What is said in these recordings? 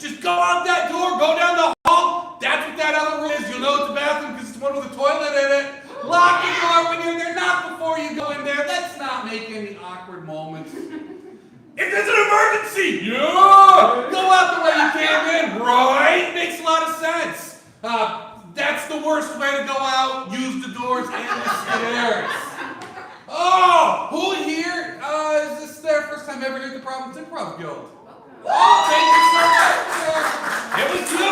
Just go out that door, go down the hall. That's what that other room is. You'll know it's a bathroom because it's one with a toilet in it. Lock your door when you're there, not before you go in there. Let's not make any awkward moments. If there's an emergency, yeah, go out the way you came in, right? Makes a lot of sense. That's the worst way to go out. Use the doors and the stairs. Oh, who here? Is this their first time ever here at the Providence Improv Guild? Oh, thank you so much. It was you.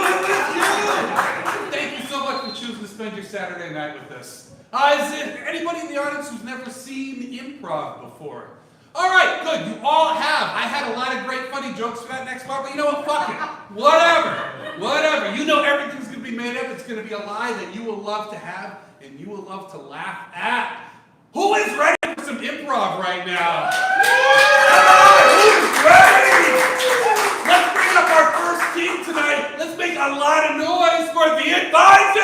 Thank you so much for choosing to spend your Saturday night with us. Is there anybody in the audience who's never seen improv before? All right, good. You all have. I had a lot of great funny jokes for that next part, but you know what? Fuck it. Whatever. You know everything's going to be made up. It's going to be a lie that you will love to have and you will love to laugh at. Who is ready for some improv right now? Who's ready? Let's bring up our first team tonight. Let's make a lot of noise for the advisors!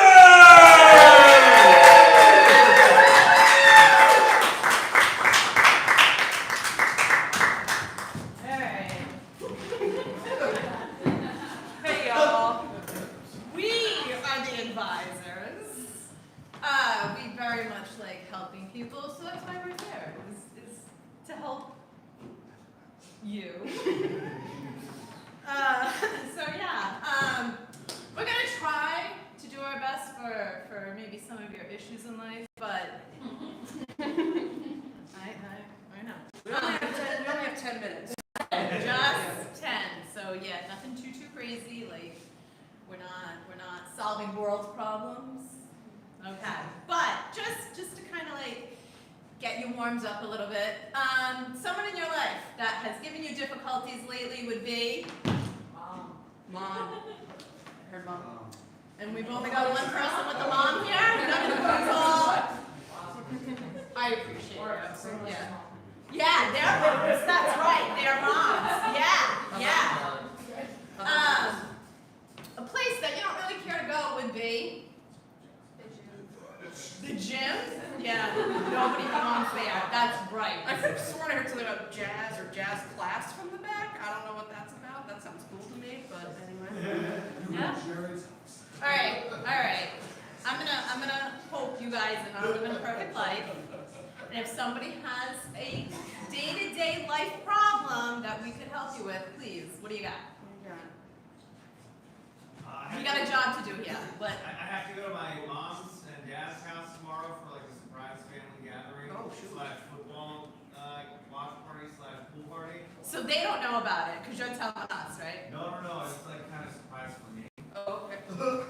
Very much like helping people, so that's why we're there, is to help you. We're gonna try to do our best for maybe some of your issues in life, but I know. We only have 10 minutes. Just 10, so yeah, nothing too crazy, like we're not solving world problems. Okay, but just to kind of like get you warmed up a little bit, someone in your life that has given you difficulties lately would be? Mom. I heard mom. And we've only got one person with a mom here. We're not going to put all. I appreciate it. Yeah, they're moms. That's right. They're moms. Yeah. A place that you don't really care to go would be? The gym? Yeah, nobody belongs there. That's right. I could have sworn I heard something about jazz or jazz class from the back. I don't know what that's about. That sounds cool to me, but anyway. Yeah. All right. I'm gonna hope you guys are not living a perfect life. And if somebody has a day-to-day life problem that we could help you with, please, what do you got? You got a job to do here, but I have to go to my mom's and dad's house tomorrow for like a surprise family gathering. Oh, shoot. / football watch party / pool party. so they don't know about it because you're telling us, right? No. It's like kind of surprise for me. Oh, okay.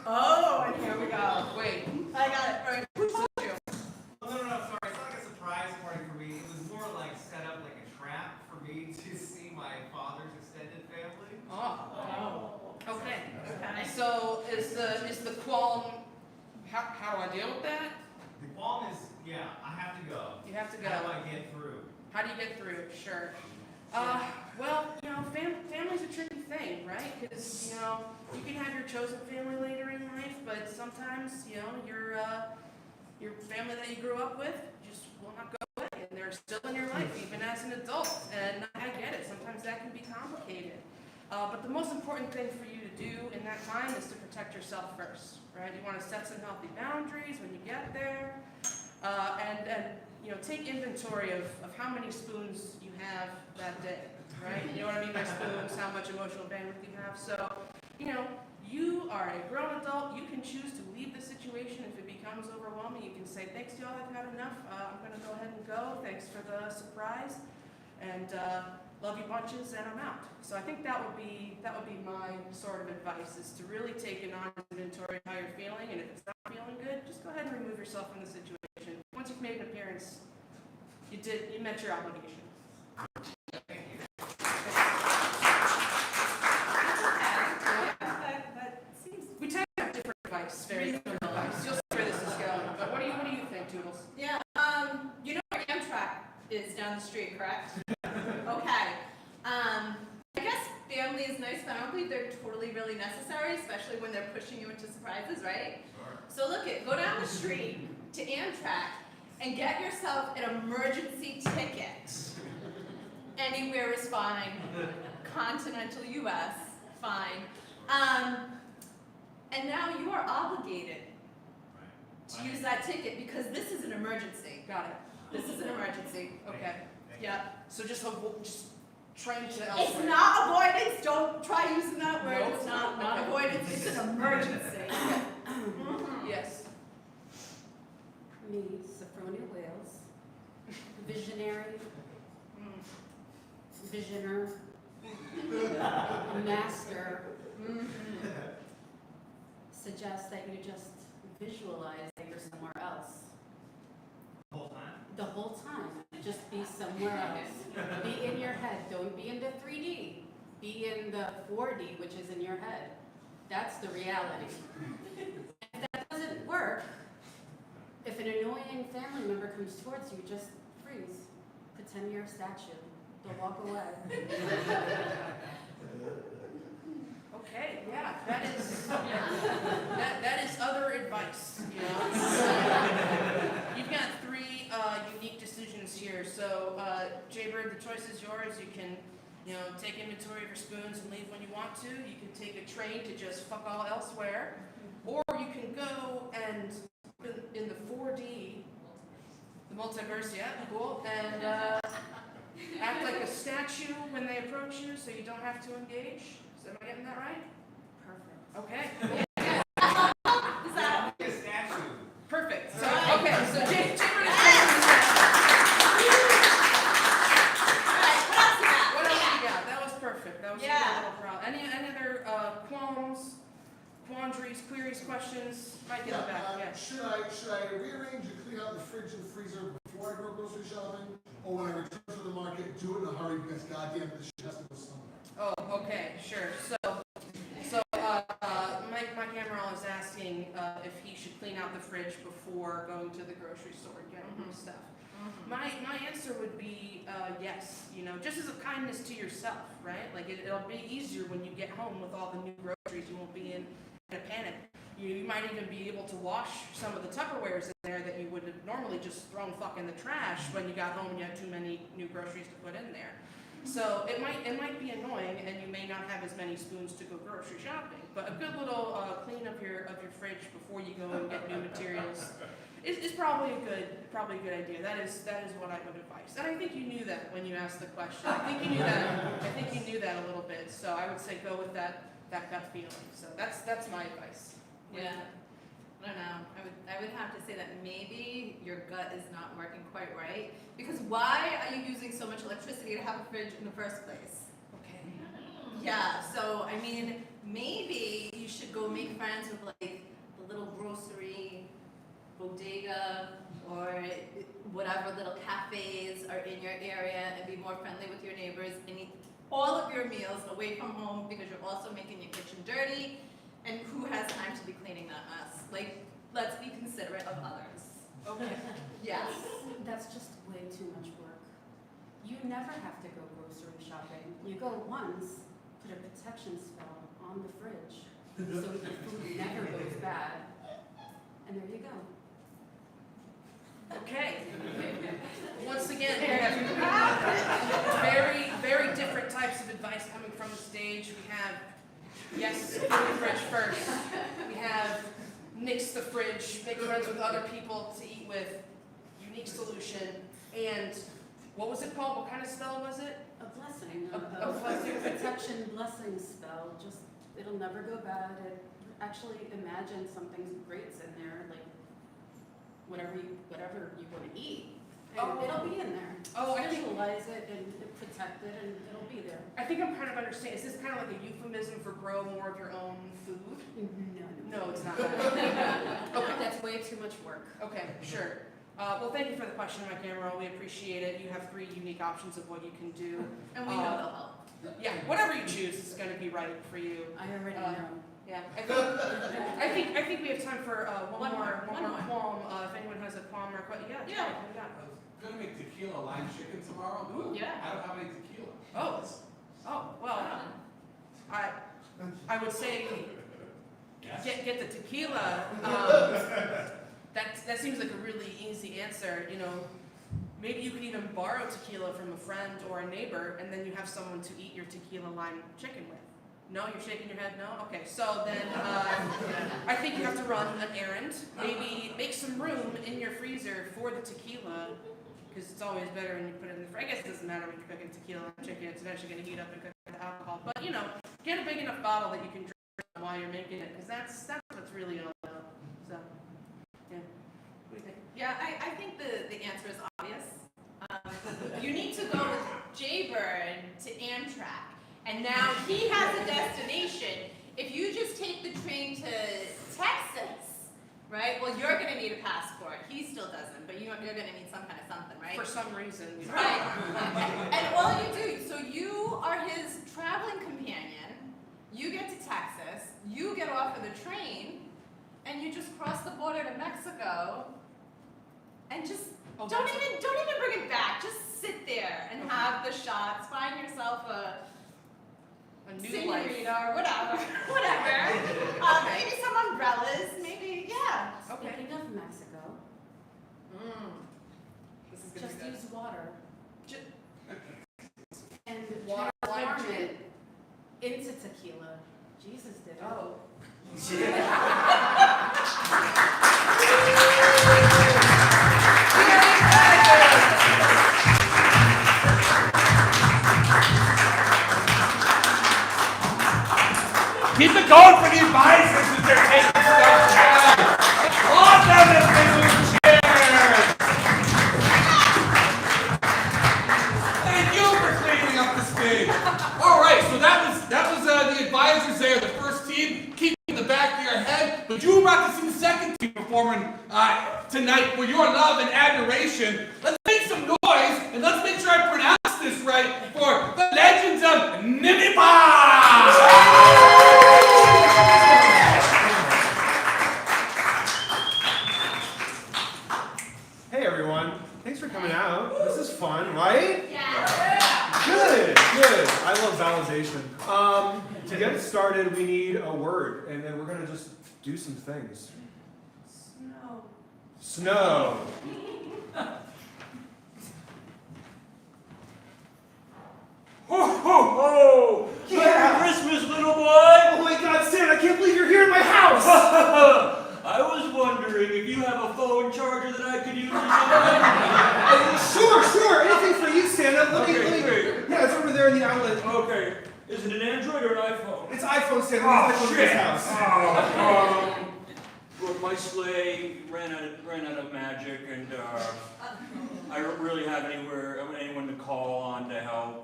Oh, and here we go. Wait. I got it. All right. Who told you? Oh, no, sorry. It's not like a surprise party for me. It was more like set up like a trap for me to see my father's extended family. Oh. Okay. So is the qualm? How do I deal with that? The qualm is, I have to go. You have to go. How do I get through? How do you get through? Sure. Well, family's a tricky thing, right? Because you can have your chosen family later in life, but sometimes your family that you grew up with just will not go away, and they're still in your life even as an adult. And I get it. Sometimes that can be complicated. But the most important thing for you to do in that time is to protect yourself first, right? You want to set some healthy boundaries when you get there, and take inventory of how many spoons you have that day, right? You know what I mean by spoons, how much emotional bandwidth you have. So, you are a grown adult. You can choose to leave the situation if it becomes overwhelming. You can say, thanks to y'all, I've had enough. I'm going to go ahead and go. Thanks for the surprise. And love you bunches, and I'm out. So I think that would be my sort of advice, is to really take an honest inventory of how you're feeling, and if it's not feeling good, just go ahead and remove yourself from the situation. Once you've made an appearance, you met your obligation. That seems. We tend to have different advice, very different advice. You'll see where this is going. But what do you think, Toodles? Yeah. You know where Amtrak is down the street, correct? Okay. I guess family is nice, but I don't believe they're totally really necessary, especially when they're pushing you into surprises, right? Sure. So go down the street to Amtrak and get yourself an emergency ticket. Anywhere is fine. Continental U.S., fine. And now you are obligated to Right. use that ticket because this is an emergency. Got it. This is an emergency. Okay. Yeah. So just train to It's elsewhere. not avoidance. Don't try using that word. No, It's not okay. avoidance. It's an emergency. Mhm. Yes. Me, Sophronia Wales, visionary, visioner, master, suggests that you just visualize that you're somewhere else. The whole time? The whole time, just be somewhere else. Be in your head, don't be in the 3D. Be in the 4D, which is in your head. That's the reality. If that doesn't work, if an annoying family member comes towards you, just freeze. Pretend you're a statue. They'll walk away. Okay, yeah, that is other advice, you know. You've got three unique decisions here. So, Jaybird, the choice is yours. You can, take inventory of your spoons and leave when you want to. You can take a train to just fuck all elsewhere, or you can go and in the 4D, the multiverse, yeah, cool, and act like a statue when they approach you, so you don't have to engage. Am I getting that right? Perfect. Okay. Is that? Like a statue. Perfect. So, okay, so Jaybird is taking the statue. All right. What else you got? What else you got? That was perfect. That was Yeah. a little problem. Any other qualms, quandaries, queries, questions? Mike in the back. Yeah. Should I rearrange and clean out the fridge and freezer before I go grocery shopping? Or when I return to the market, do it in a hurry because goddamn this shit has to go somewhere. Oh, okay, sure. So Mike Amaral is asking if he should clean out the fridge before going to the grocery store and getting his stuff. My answer would be yes. Just as a kindness to yourself, right? Like it'll be easier when you get home with all the new groceries. You won't be in a panic. You might even be able to wash some of the Tupperwares in there that you would have normally just thrown fuck in the trash when you got home and you had too many new groceries to put in there. So it might be annoying, and you may not have as many spoons to go grocery shopping. But a good little clean of your fridge before you go and get new materials is probably a good idea. That is what I would advise. And I think you knew that when you asked the question. I think you knew that a little bit. So I would say go with that gut feeling. So that's my advice. Yeah. I don't know. I would have to say that maybe your gut is not working quite right. Because why are you using so much electricity to have a fridge in the first place? Okay. Yeah, so I mean, maybe you should go make friends with like the little grocery bodega or whatever little cafes are in your area and be more friendly with your neighbors and eat all of your meals away from home because you're also making your kitchen dirty. And who has time to be cleaning that mess? Like, let's be considerate of others. Okay. Yes. That's just way too much work. You never have to go grocery shopping. You go once, put a protection spell on the fridge so the food never goes bad, and there you go. Okay. Once again, we have very, very different types of advice coming from the stage. We have, yes, clean the fridge first. We have nix the fridge, make friends with other people to eat with, unique solution, and what was it called? What kind of spell was it? A blessing, A blessing. protection blessing spell. Just it'll never go bad. Actually, imagine something great's in there, like whatever you want to eat, and Oh. it'll be in there. Oh, I think- Visualize it and protect it, and it'll be there. I think I'm kind of understanding. Is this kind of like a euphemism for grow more of your own food? No, it's not that. Okay, that's way too much work. Okay, sure. Well, thank you for the question, Mike Amaral. We appreciate it. You have 3 unique options of what you can do. And we know they'll help. Yeah, whatever you choose is going to be right for you. I already Uh, know. Yeah, I think we have time for one more qualm. If anyone has a qualm or question, yeah. Yeah. What do you got? I was gonna make tequila lime chicken tomorrow, but Yeah. I don't have any tequila. Oh, well, I would say Yes. get the tequila. That seems like a really easy answer. Maybe you could even borrow tequila from a friend or a neighbor, and then you have someone to eat your tequila lime chicken with. No, you're shaking your head no? Okay, so then I think you have to run an errand. Maybe make some room in your freezer for the tequila, because it's always better when you put it in the freezer. I guess it doesn't matter when you're cooking tequila and chicken, it's eventually going to heat up and cook the alcohol. But, you know, get a big enough bottle that you can drink while you're making it, because that's what's really all about. So, yeah. What do you think? Yeah, I think the answer is obvious. You need to go with Jaybird to Amtrak, and now he has a destination. If you just take the train to Texas, right? Well, you're going to need a passport. He still doesn't, but you're going to need some kind of something, right? For some reason. You know. Right. And all you do, so you are his traveling companion. You get to Texas. You get off of the train, and you just cross the border to Mexico, and just don't even bring it back. Just sit there and have the shots. Find yourself a new life. senorita or whatever. Maybe some umbrellas. Maybe Okay. Speaking of Mexico, This is gonna just be good. use water. And Water, lime, transform gin. it into tequila. Jesus did it. Oh. Keep it going for the advisors as they're taking stuff down. Awesome as they move chairs. Thank you for cleaning up the stage. All right, so that was the advisors there, the first team, keeping the back of your head. But you were about to see the second team performing tonight for your love and admiration. Let's make some noise and let's make sure I pronounce this right for the Legends of Ninipa. Hey everyone, thanks for coming out. This is fun, right? Yeah. Good. I love vowelization. To get it started, we need a word, and then we're gonna just do some things. Snow. Ho, ho, ho! Yeah. Merry Christmas, little boy! Oh my God, Stan, I can't believe you're here in my house! I was wondering if you have a phone charger that I could use or something. Sure, anything for you, Stan. Let me. great. Yeah, it's over there in the outlet. Okay, is it an Android or an iPhone? It's iPhone, Stan. Oh, It's iPhone in shit. this house. Look, my sleigh ran out of magic, and I don't really have anyone to call on to help.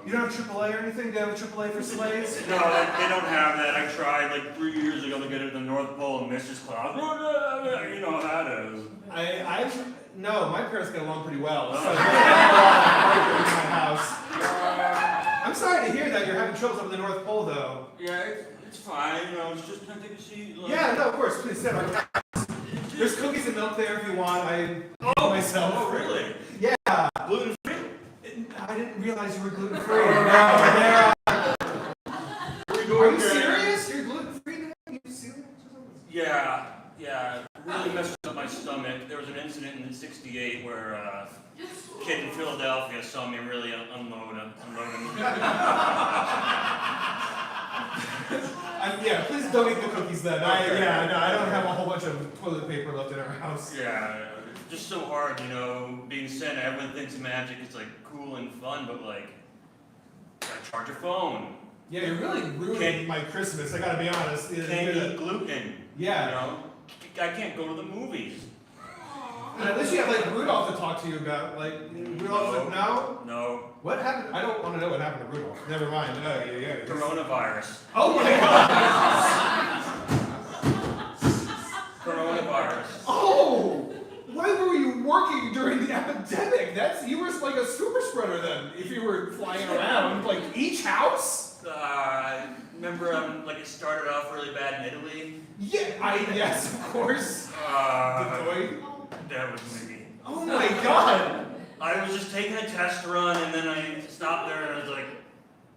You don't have AAA or anything? Do you have a AAA for sleighs? No, they don't have that. I tried like 3 years ago to get it at the North Pole and Mrs. Cloud. You know how that is. No, my parents get along pretty well. So they have a lot of in my house. I'm sorry to hear that you're having troubles up in the North Pole, though. Yeah, it's fine. You know, it's just can I take a seat? Like, Yeah, no, of course. Please sit. There's cookies and milk there if you want. Myself. Oh, really? Yeah. Gluten free? I didn't realize you were gluten free. Are you serious? You're gluten free now? Are you serious? Yeah. It really messed up my stomach. There was an incident in '68 where a kid in Philadelphia saw me really unloading. Yeah, please don't eat the cookies then. I don't have a whole bunch of toilet paper left in our house. Yeah, it's just so hard, you know, being Santa. Everyone thinks magic is like cool and fun, but like, gotta charge your phone. Yeah, you're really ruining my Christmas. I gotta be honest. Can't eat gluten. Yeah. You know, I can't go to the movies. And at least you have like Rudolph to talk to you about. Like Rudolph's like, no. No. What happened? I don't want to know what happened to Rudolph. Never mind. Yeah. Coronavirus. Oh my God. Coronavirus. Oh, why were you working during the epidemic? You were like a super spreader then. If you were flying around like each house. Remember, like it started off really bad in Italy. Yes, of course. The toy. That was me. Oh my God. I was just taking a test run, and then I stopped there, and I was like,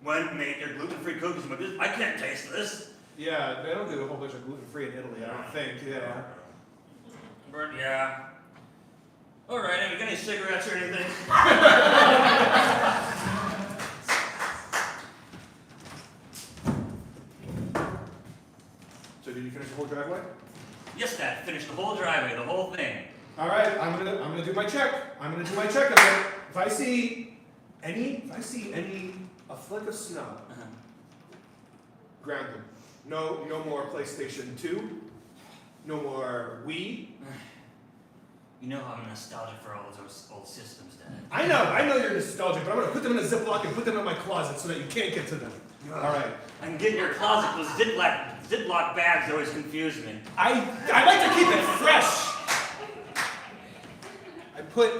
"When made your gluten-free cookies?" But I can't taste this. Yeah, they don't do a whole bunch of gluten-free in Italy, I don't think. Yeah. But yeah. All right. Have you got any cigarettes or anything? So did you finish the whole driveway? Yes, Dad. Finished the whole driveway, the whole thing. All right, I'm gonna do my check. I'm gonna do my check of it. If I see a flick of snow, grounded. No more PlayStation 2. No more Wii. You know how I'm nostalgic for all those old systems, Dad. I know you're nostalgic, but I'm gonna put them in a Ziploc and put them in my closet so that you can't get to them. All right. I can get in your closet. Those Ziploc bags always confuse me. I like to keep it fresh.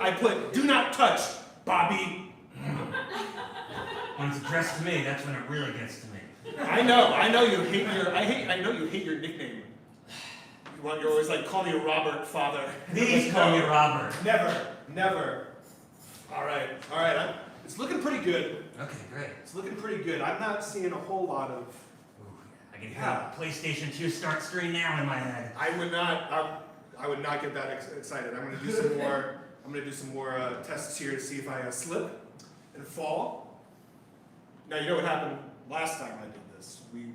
I put do not touch, Bobby. When it's addressed to me, that's when it really gets to me. I know you hate your nickname. You're always like, call me Robert, father. Please call me Robert. Never. All right. It's looking pretty good. Okay, great. It's looking pretty good. I'm not seeing a whole lot of. I can hear PlayStation 2 start screen now in my head. I would not get that excited. I'm gonna do some more. I'm gonna do some more tests here to see if I slip and fall. Now you know what happened last time I did this. We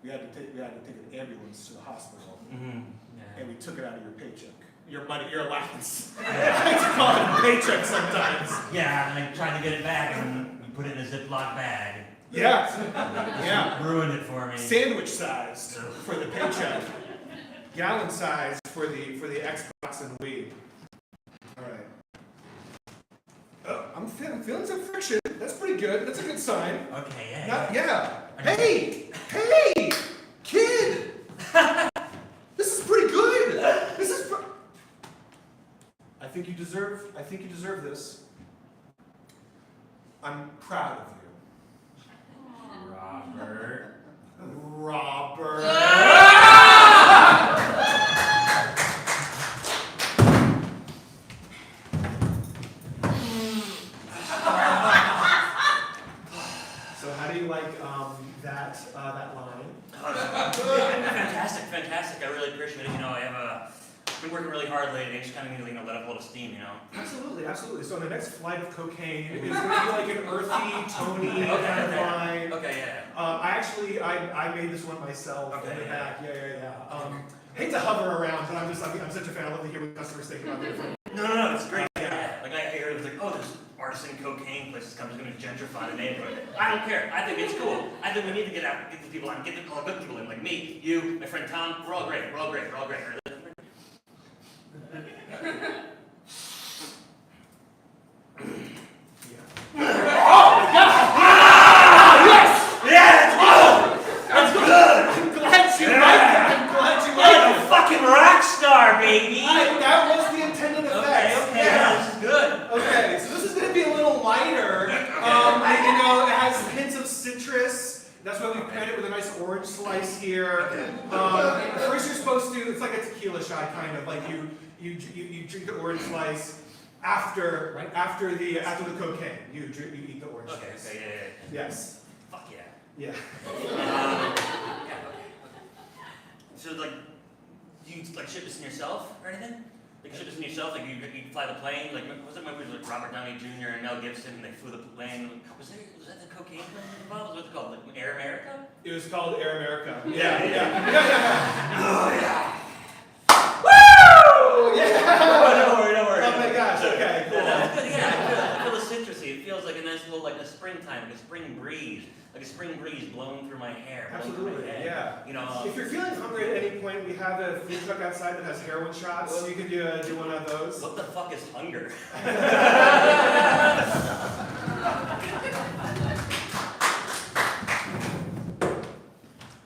had to take an ambulance to the hospital, and we took it out of your paycheck, your money, your allowance. I like to call it a paycheck sometimes. Yeah, and I tried to get it back, and you put it in a Ziploc bag. Yeah. Ruined it for me. Sandwich sized for the paycheck, gallon sized for the Xbox and Wii. All right. I'm feeling some friction. That's pretty good. That's a good sign. Okay, Yeah. Hey, kid. This is pretty good. I think you deserve this. I'm proud of you. Robert. So how do you like that line? Fantastic. I really appreciate it. I've been working really hard lately. I just kind of need to let up a little steam, Absolutely. So on the next flight of cocaine, it's going to be like an earthy, Tony kind of line. Okay, yeah. I made this one myself in the back. Yeah. Hate to hover around, but I'm such a fan. I love to hear what customers think about it. No, it's great. Yeah. Like I heard it was like, oh, there's arson cocaine places coming, going to gentrify the neighborhood. I don't care. I think it's cool. I think we need to get out, get the people out, get all the good people in, like me, you, my friend Tom. We're all great. Baby! That was the intended effect. Okay, yeah, this is good. Okay, so this is going to be a little lighter. It has hints of citrus. That's why we paired it with a nice orange slice here. First you're supposed to, it's like a tequila shot kind of, like you drink the orange slice after the cocaine. You eat the orange slice. Okay, yeah. Yes. Fuck yeah. Yeah. So do you ship this in yourself or anything? Like ship this in yourself? Like you fly the plane? Like was it movies like Robert Downey Jr. and Mel Gibson and they flew the plane? Was that the cocaine involved? What's it called? Like Air America? It was called Air America. Yeah. Oh yeah. Woo! Yeah. Don't worry. Oh my gosh. Okay. Cool. I feel the citrusy. It feels like a nice little a springtime, like a spring breeze. Like a spring breeze blowing through my hair. Absolutely, yeah. If you're feeling hungry at any point, we have a food truck outside that has heroin shots. So you can do one of those. What the fuck is hunger?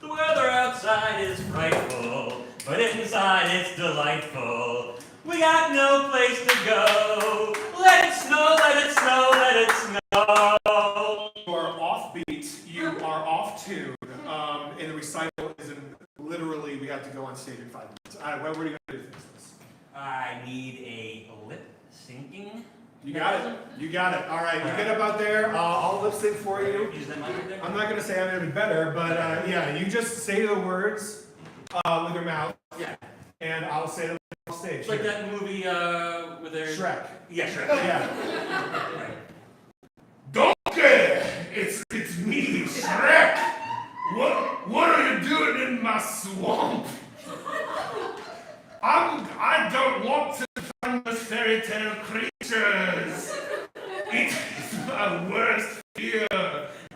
The weather outside is frightful, but inside it's delightful. We got no place to go. Let it snow, let it snow, let it snow. You are offbeat. You are off tune. And the recital is literally we have to go on stage in 5 minutes. What are you going to do to fix this? I need a lip syncing. You got it. All right, you get up out there. I'll lip sync for you. Use that mic right there? I'm not going to say I'm going to be better, but you just say the words with your mouth. Yeah. And I'll say them on stage. It's like that movie with their... Shrek. Yeah, Shrek. Yeah. Right. Donkey! It's me, Shrek! What are you doing in my swamp. I don't want to find the fairy tale creatures. It is my worst fear.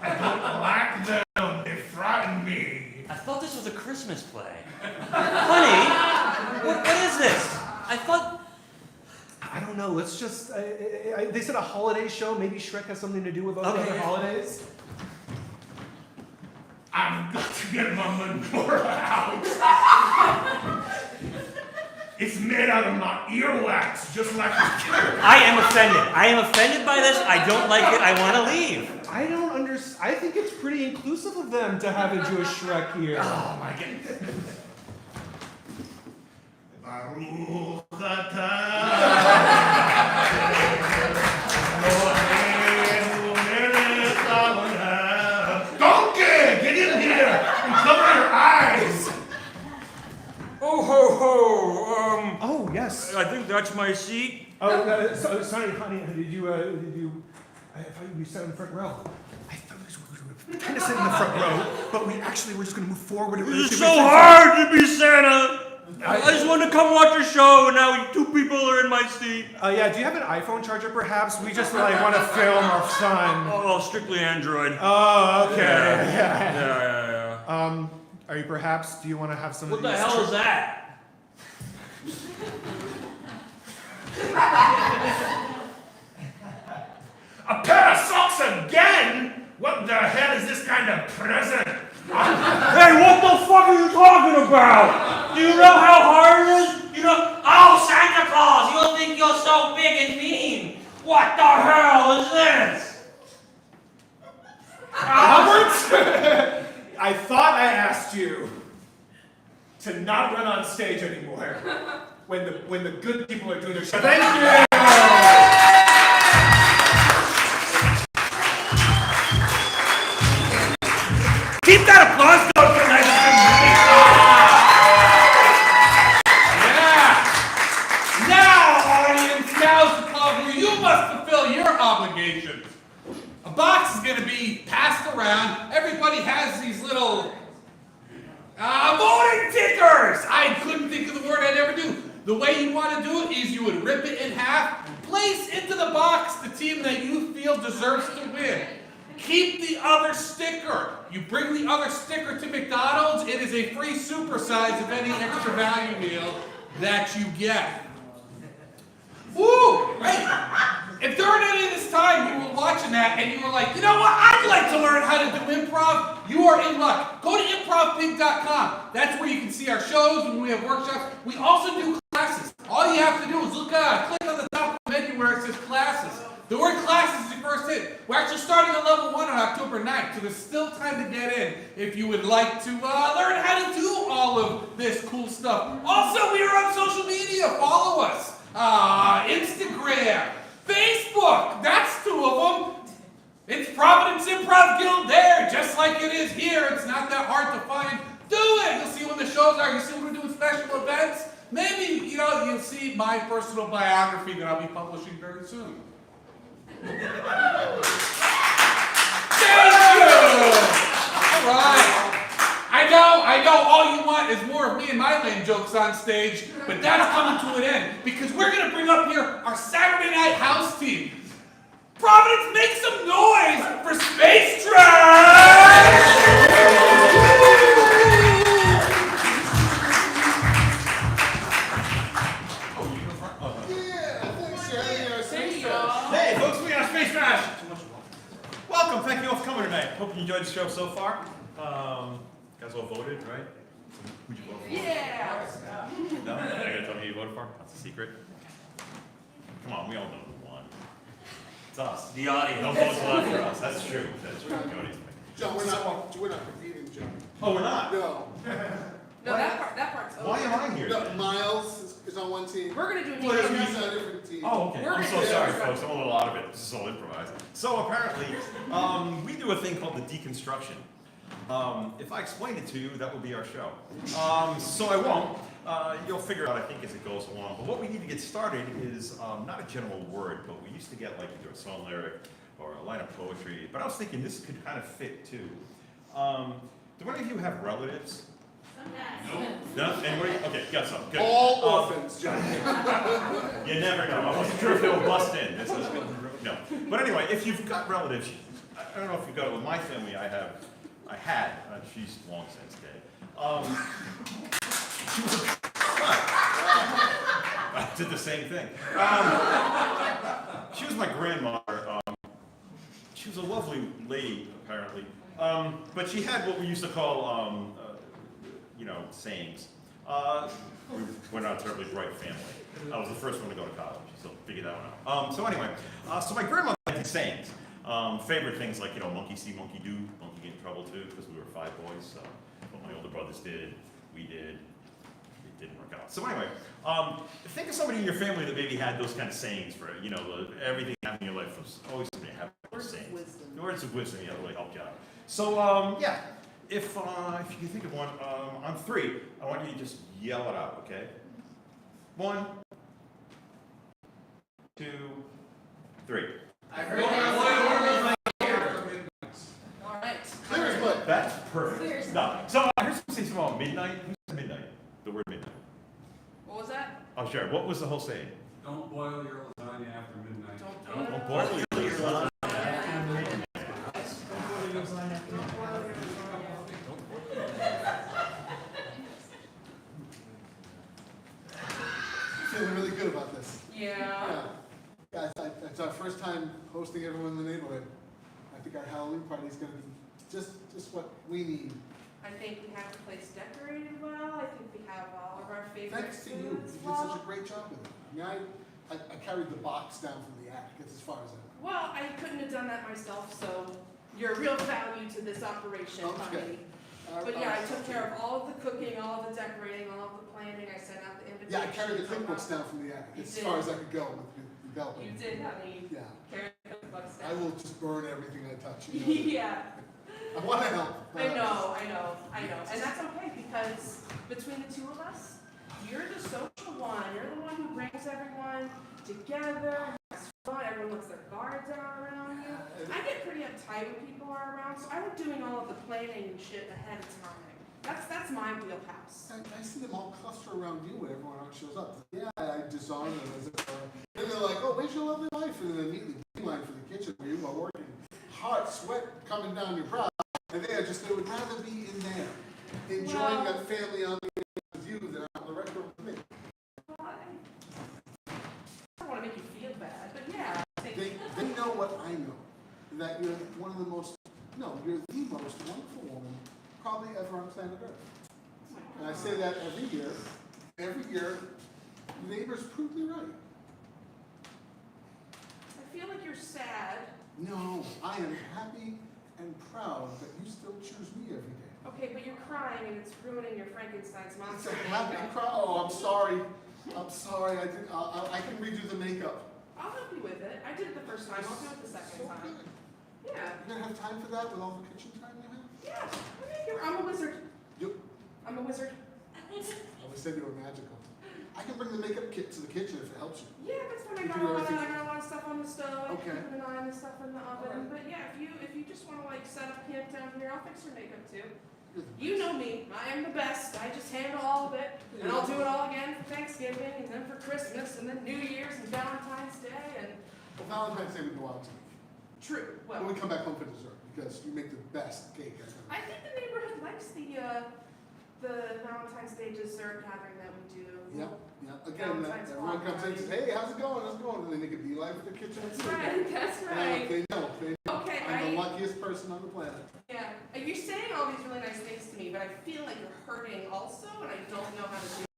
I don't like them. They frighten me. I thought this was a Christmas play. Honey, what is this? I thought. I don't know. Let's just. They said a holiday show. Maybe Shrek has something to do with other holidays. I've got to get my menorah out. It's made out of my earwax, just like the I am offended. I am offended by this. I don't like it. I want to leave. I don't understand. I think it's pretty inclusive of them to have a Jewish Shrek here. Oh my god. Baruch atah. Donkey, get in here and cover your eyes. Oh ho ho. Oh yes. I think that's my seat. Oh, sorry, honey. Did you? I thought we sat in the front row. I thought we were kind of sitting in the front row, but we actually were just going to move forward. It's so hard to be Santa. I just wanted to come watch your show, and now 2 people are in my seat. Yeah. Do you have an iPhone charger, perhaps? We just want to film our son. Oh, strictly Android. Oh, okay. Yeah. Are you perhaps? Do you want to have some? What of the these hell is that? A pair of socks again? What the hell is this kind of present? Hey, what the fuck are you talking about? Do you know how hard it is? You know, oh, Santa Claus, you'll think you're so big and mean. What the hell is this? Albert? I thought I asked you to not run on stage anymore when the good people are doing their show. Thank you! Keep that applause going for nice Yeah! Now, audience, now's the part where you must fulfill your obligations. A box is going to be passed around. Everybody has these little voting tickers. I couldn't think of the word I'd ever do. The way you want to do it is you would rip it in half, place into the box the team that you feel deserves to win. Keep the other sticker. You bring the other sticker to McDonald's, it is a free supersize of any extra value meal that you get. Woo! Right? If during any of this time you were watching that and you were like, you know what, I'd like to learn how to do improv, you are in luck. Go to improvpig.com. That's where you can see our shows when we have workshops. We also do classes. All you have to do is click on the top of the menu where it says classes. The word classes is your first hit. We're actually starting at level 1 on October 9th, so there's still time to get in if you would like to learn how to do all of this cool stuff. Also, we are on social media. Follow us. Instagram, Facebook, that's 2 of them. It's Providence Improv Guild there, just like it is here. It's not that hard to find. Do it. You'll see when the shows are. You see when we're doing special events. Maybe, you'll see my personal biography that I'll be publishing very soon. Thank you! Alright. I know all you want is more of me and my lame jokes on stage, but that's coming to an end because we're going to bring up here our Saturday night house team. Providence, make some noise for Space Trash! Hey, folks, we are Space Trash. Welcome, thank you all for coming tonight. Hope you enjoyed the show so far. You guys all voted, right? Who'd you vote for? Yeah. No? I gotta tell me who you voted for? That's a secret. Come on, we all know who won. It's us. The audience. No votes left for us. That's true. That's true. The audience. John, we're not competing, John. Oh, we're not? No. No, that part's over. Why am I here? No, Miles is on one team. We're gonna do a Well, team. he's on a different team. Oh, okay. We're I'm so gonna- sorry, folks. I'm a little out of it. This is all improvised. So apparently, we do a thing called the deconstruction. If I explain it to you, that will be our show. So I won't. You'll figure it out, I think, as it goes along. But what we need to get started is not a general word, but we used to get like either a song lyric or a line of poetry. But I was thinking this could kind of fit too. Do any of you have relatives? No? Anybody? Okay, got some. Good. All orphans, John. You never know. I wasn't sure if they would bust in. No. But anyway, if you've got relatives, I don't know if you've got it with my family. I had. She's long since dead. She was I did the same thing. She was my grandmother. She was a lovely lady, apparently. But she had what we used to call, sayings. We're not a terribly bright family. I was the first one to go to college, so figure that one out. So anyway, so my grandmother had these sayings. Favorite things like, monkey see, monkey do, monkey get in trouble too, because we were 5 boys, so what my older brothers did, we did. It didn't work out. So anyway, think of somebody in your family that maybe had those kind of sayings for, everything happening in your life was always somebody having those sayings. Words of wisdom, yeah, really helped you out. So, if you can think of one, on 3, I want you to just yell it out, okay? 1, 2, 3. I heard that. All right. Clear as mud. That's perfect. No. So I heard something say about midnight. Who said midnight? The word midnight. What was that? Oh, sure. What was the whole saying? Don't boil your lasagna after midnight. Don't boil your lasagna. Feeling really good about this. Yeah. Guys, it's our first time hosting everyone in the neighborhood. I think our Halloween party is going to be just what we need. I think we have the place decorated well. I think we have all of our favorite Thanks to you. You foods did well. such a great job with it. I mean, I carried the box down from the attic. It's as far as I went. Well, I couldn't have done that myself, so you're a real value to this operation, honey. But yeah, I took care of all of the cooking, all of the decorating, all of the planning. I sent out the invitations. Yeah, I carried the cookbooks down from the attic. It's as far as I could go with the belt. You did, honey. Yeah. Carry the cookbooks I down. will just burn everything I touch. Yeah. I want to help. I know. And that's okay because between the two of us, you're the social one. You're the one who brings everyone together, has fun, everyone lets their guard down around you. I get pretty uptight when people are around, so I like doing all of the planning and shit ahead of time. That's my wheelhouse. I see them all cluster around you when everyone else shows up. Yeah, I disarm them as it were. And they're like, oh, where's your lovely wife? And then immediately beeline for the kitchen where you are working. Hot sweat coming down your brow. And they would rather be in there, enjoying that family on the with you than out in the restaurant with me. Why? I don't want to make you feel bad, but yeah. They know what I know. That you're one of the most, you're the most wonderful woman probably ever on planet Earth. And I say that every year. Every year, neighbors prove me right. I feel like you're sad. No, I am happy and proud that you still choose me every day. Okay, but you're crying and it's ruining your Frankenstein's It's monster a happy makeup. cry. Oh, I'm sorry. I can redo the makeup. I'll help you with it. I did it the first time. I'll do it the second So time. good. Yeah. You gonna have time for that with all the kitchen time you have? Yeah. I'm a wizard. Yep. I'm a wizard. I always said you were magical. I can bring the makeup kit to the kitchen if it helps you. Yeah, that's fine. I You got do a lot of, everything. I got a lot of stuff on the stove. Okay. Keeping an eye on the stuff in the oven. Alright. But yeah, if you just want to set up camp down here, I'll fix your makeup too. You're the You know me. I am the best. I just handle all of it. And I'll do it all again for Thanksgiving and then for Christmas and then New Year's and Valentine's Day and Well, Valentine's Day we go out to eat. true. When Well, we come back home for dessert because you make the best cake ever. I think the neighborhood likes the Valentine's Day dessert gathering that we do. Yep. Again, Valentine's everyone comes in and says, hey, how's it going? How's it going? And they make a beeline for the kitchen. That's right. That's right. They know. Okay, I'm the luckiest person on the planet. Yeah, you're saying all these really nice things to me, but I feel like you're hurting also, and I don't know how to do it.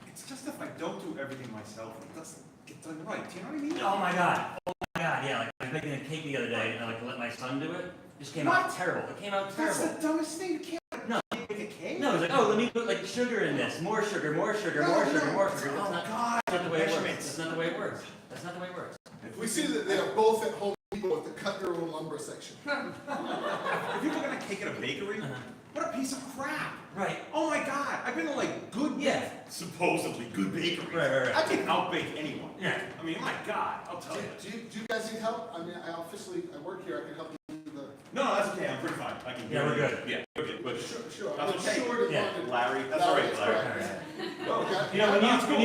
It's just if I don't do everything myself, it doesn't get done right. Do you know what I mean? Oh my god, yeah, like I was making a cake the other day and I let my son do it. It just came out terrible. It came out That's terrible. the dumbest thing. You can't No. make a cake. No, he's like, oh, let me put like sugar in this. More sugar, more sugar, more sugar, more sugar. Oh, That's God. not the way it works. Measurements. That's not the way it works. That's not the way it works. We see that they are both at Home Depot with the cut your own lumber lumber section. If you're looking at cake at a bakery, what a piece of crap. Right. Oh my God, I've been to like good, Yeah. supposedly good bakeries. Right. I can outbake anyone. Yeah. I mean, my God, I'll tell you. Do you guys need help? I mean, I work here, I can help you do the. No, that's okay, I'm pretty fine. I can Yeah, we're good. Yeah, okay, but Sure. That's I'm okay. sure that Yeah. London- Larry, that's all right, Larry. correct. Well, Okay. You know, That's cool.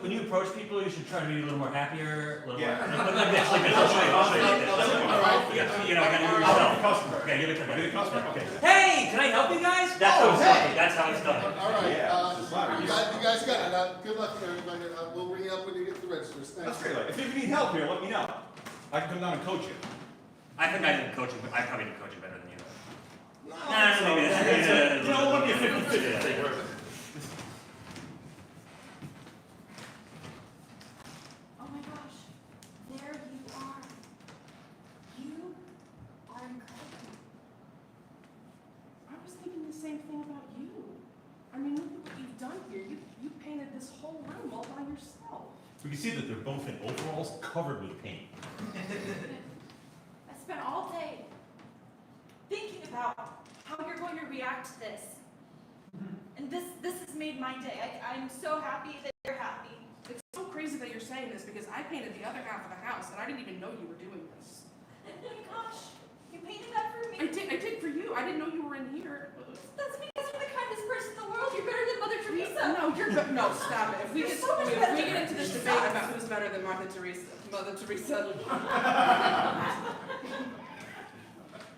when you approach people, you should try to be a little more happier, a little Yeah. more like this, like this. I'll show you, I'll show you. Like this. That's Like okay. this. All right. You know, I gotta do it I'll be the yourself. customer. Okay, give it to I'll be me. the customer, okay. Hey, can I help you guys? That's how it's hey. done. That's how it's done. All right, Yeah. Larry, you guys got it. Good luck to everybody. We'll ring you up when you get the registers. That's Thanks. great, Larry. If you need help here, let me know. I can come down and coach you. I think I didn't coach him, but I probably did coach him better than you. No, Nah, so, maybe that's- you know, let me a 50-50. Yeah. Oh my gosh, there you are. You are incredible. I was thinking the same thing about you. I mean, look at what you've done here. You painted this whole room all by yourself. We can see that they're both in overalls covered with paint. I spent all day thinking about how you're going to react to this. And this has made my day. I'm so happy that you're happy. It's so crazy that you're saying this because I painted the other half of the house and I didn't even know you were doing this. Oh my gosh, you painted that for me. I did for you. I didn't know you were in here. That's because you're the kindest person in the world. You're better than Mother Teresa. No, stop it. If we You're get, so much if better we than get into this Teresa. debate about who's better than Mother Teresa,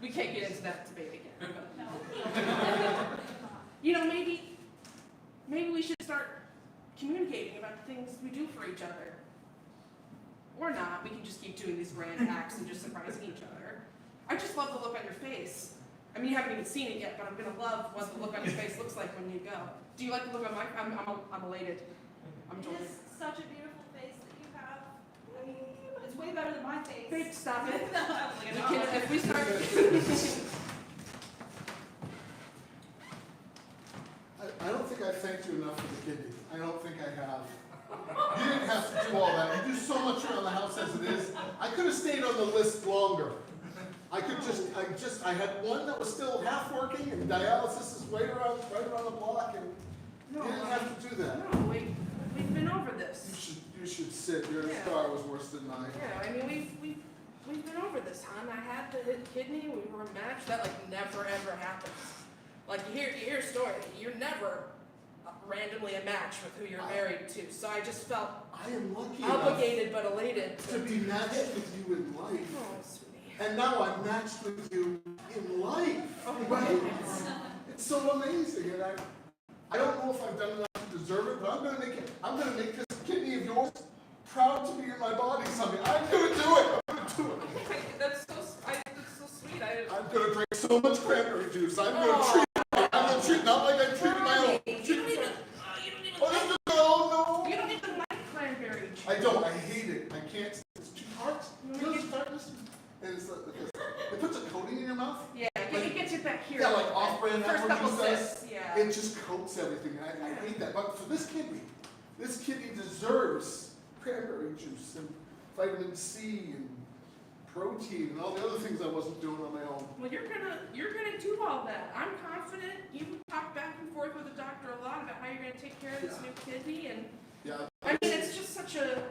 we can't get into that debate again. No. You know, maybe we should start communicating about the things we do for each other. Or not. We can just keep doing these grand acts and just surprising each other. I just love the look on your face. I mean, you haven't even seen it yet, but I'm gonna love what the look on your face looks like when you go. Do you like the look on my? I'm elated. I'm It joyous. is such a beautiful face that you have. I mean, it's way better than my face. Babe, stop it. No, I was like, We no. can, if we start. I don't think I thanked you enough for the kidney. I don't think I have. You didn't have to do all that. You do so much around the house as it is. I could have stayed on the list longer. I had one that was still half working, and dialysis is right around the block, and you didn't have to do that. No, we've been over this. You should sit. Your Yeah. scar was worse than mine. Yeah, I mean, we've been over this, hon. I had the hit kidney, we were matched. That like never ever happens. Like you hear a story, you're never randomly a match with who you're married to. So I just felt I am lucky enough obligated but elated to be matched with you in life. Oh, sweetie. And now I'm matched with you in life. Oh, Right? It's so amazing, and I don't know if I've done enough to deserve it, but I'm gonna make this kidney of yours proud to be in my body someday. I'm gonna do it. I'm gonna do it. That's so sweet. I'm gonna drink so much cranberry juice. I'm gonna treat not like I'm treating my own. You don't even Oh no! you don't even like cranberry juice. I don't. I hate it. I can't. It's too tart. You know the tartness? And it's because it puts a coating in your mouth. Yeah, it gets you back here. Yeah, like off-brand First couple apple juice does. sips, yeah. It just coats everything. I hate that. But for this kidney deserves cranberry juice and vitamin C and protein and all the other things I wasn't doing on my own. Well, you're gonna do all that. I'm confident. You talk back and forth with the doctor a lot about how you're gonna take care of this new kidney, and Yeah. I mean, it's just such a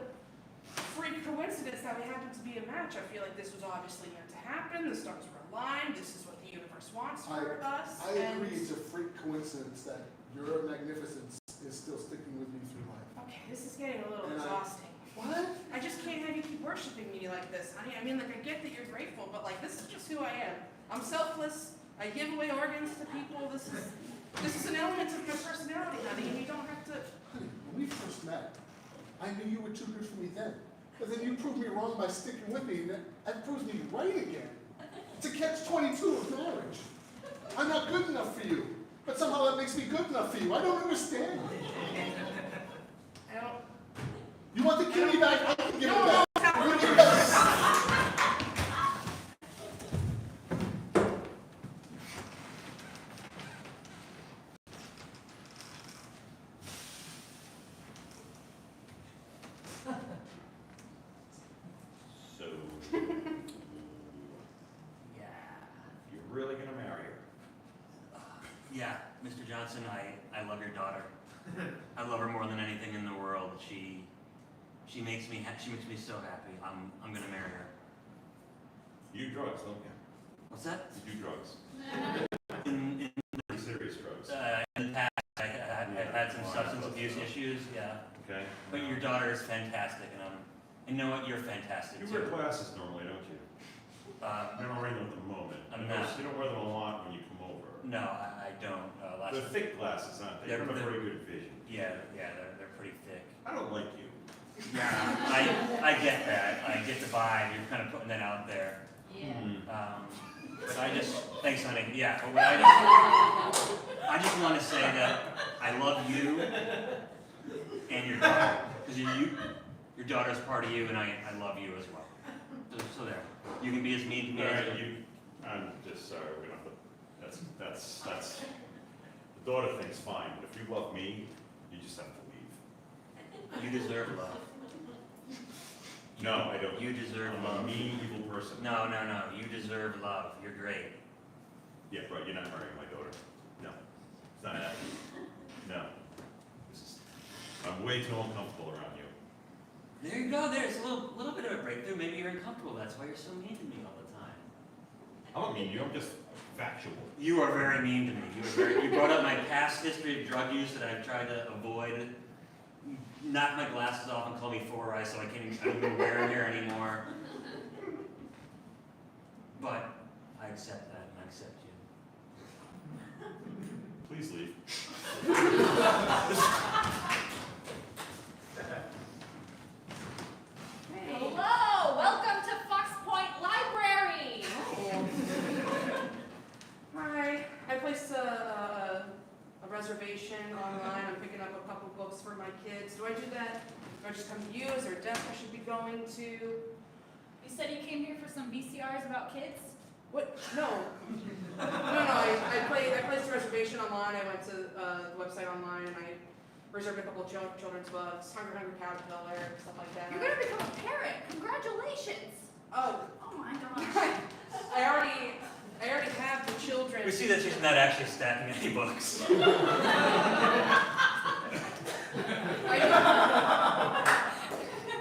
freak coincidence that we happen to be a match. I feel like this was obviously meant to happen. The stars were aligned. This is what the universe wants for us. I and agree. It's a freak coincidence that your magnificence is still sticking with me through life. Okay, this is getting a little And exhausting. What? I just can't have you keep worshiping me like this, honey. I mean, like, I get that you're grateful, but like, this is just who I am. I'm selfless. I give away organs to people. This is an element of my personality, honey, and you don't have to. Honey, when we first met, I knew you were too good for me then. But then you proved me wrong by sticking with me, and that proves me right again. It's a catch-22 of marriage. I'm not good enough for you, but somehow that makes me good enough for you. I don't understand. I don't. You want the kidney back? I can give it No, back. stop. You give it back. So, Yeah, Mr. Johnson, I love your daughter. I love her more than anything in the world. She makes me so happy. I'm gonna marry her. You do drugs, don't you? What's that? You do drugs. In Pretty serious drugs. in the past, I've had some substance abuse issues. Yeah, Okay. but your daughter is fantastic, and you know what? You're fantastic You wear too. glasses normally, don't you? You're not wearing them at the moment. I'm not. You don't wear them a lot when you come over. No, I don't. They're thick glasses, aren't they? You don't have very good vision. Yeah, they're pretty thick. I don't like you. Yeah, I get that. I get the vibe. You're kind of putting that out there. Yeah. But thanks, honey. Yeah, but I just want to say that I love you and your daughter, because your daughter's part of you, and I love you as well. So there, you can be as mean to me as you. I'm just sorry. We're gonna put that's the daughter thing's fine, but if you love me, you just have to leave. You deserve love. No, I don't. You deserve I'm love. a mean, evil person. No. You deserve love. You're great. Yeah, right. You're not marrying my daughter. No, it's not happening. No. I'm way too uncomfortable around you. There you go. There's a little bit of a breakthrough. Maybe you're uncomfortable. That's why you're so mean to me all the time. I don't mean you. I'm just factual. You are very mean to me. You brought up my past history of drug use that I've tried to avoid. Knocked my glasses off and called me 4 eyes, so I don't even wear them here anymore. But I accept that, and I accept you. Please leave. Hello, welcome to Fox Point Library. Hi, I placed a reservation online. I'm picking up a couple books for my kids. Do I do that? Do I just come to you? Is there a desk I should be going to? You said you came here for some VCRs about kids? What? No. I placed a reservation online. I went to the website online and I reserved a couple of children's books, Hungry Caterpillar, stuff like that. You're gonna become a parent. Congratulations. Oh, Oh my gosh. I already have the children. We see that she's not actually stacking any books.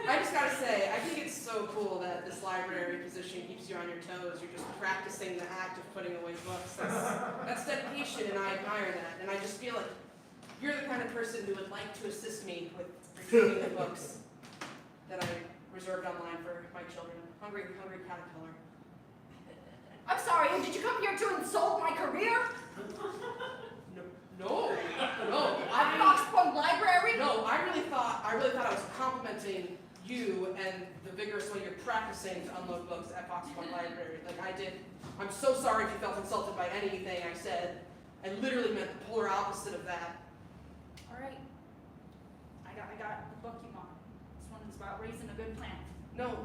I just gotta say, I think it's so cool that this library position keeps you on your toes. You're just practicing the act of putting away books. That's dedication, and I admire that. And I just feel like you're the kind of person who would like to assist me with retrieving the books that I reserved online for my children. Hungry Caterpillar. I'm sorry, did you come here to insult my career? No. At Fox Point Library? No, I really thought I was complimenting you and the vigorous way you're practicing to unload books at Fox Point Library. Like I did. I'm so sorry if you felt insulted by anything I said. I literally meant the polar opposite of that. All right. I got the book you want. This one is about raising a good plant. No,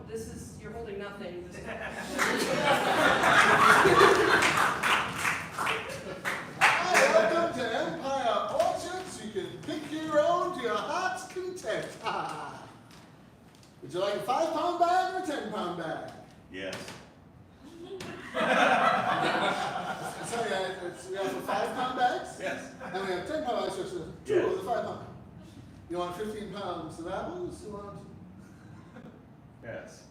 you're holding nothing. Hi, welcome to Empire Orchards. You can pick your own to your heart's content. Would you like a 5-pound bag or a 10-pound bag? Yes. So we have the 5-pound bags, Yes. and we have 10-pound bags, so two of the 5-pound. You want 15 pounds of apples? You want? Yes.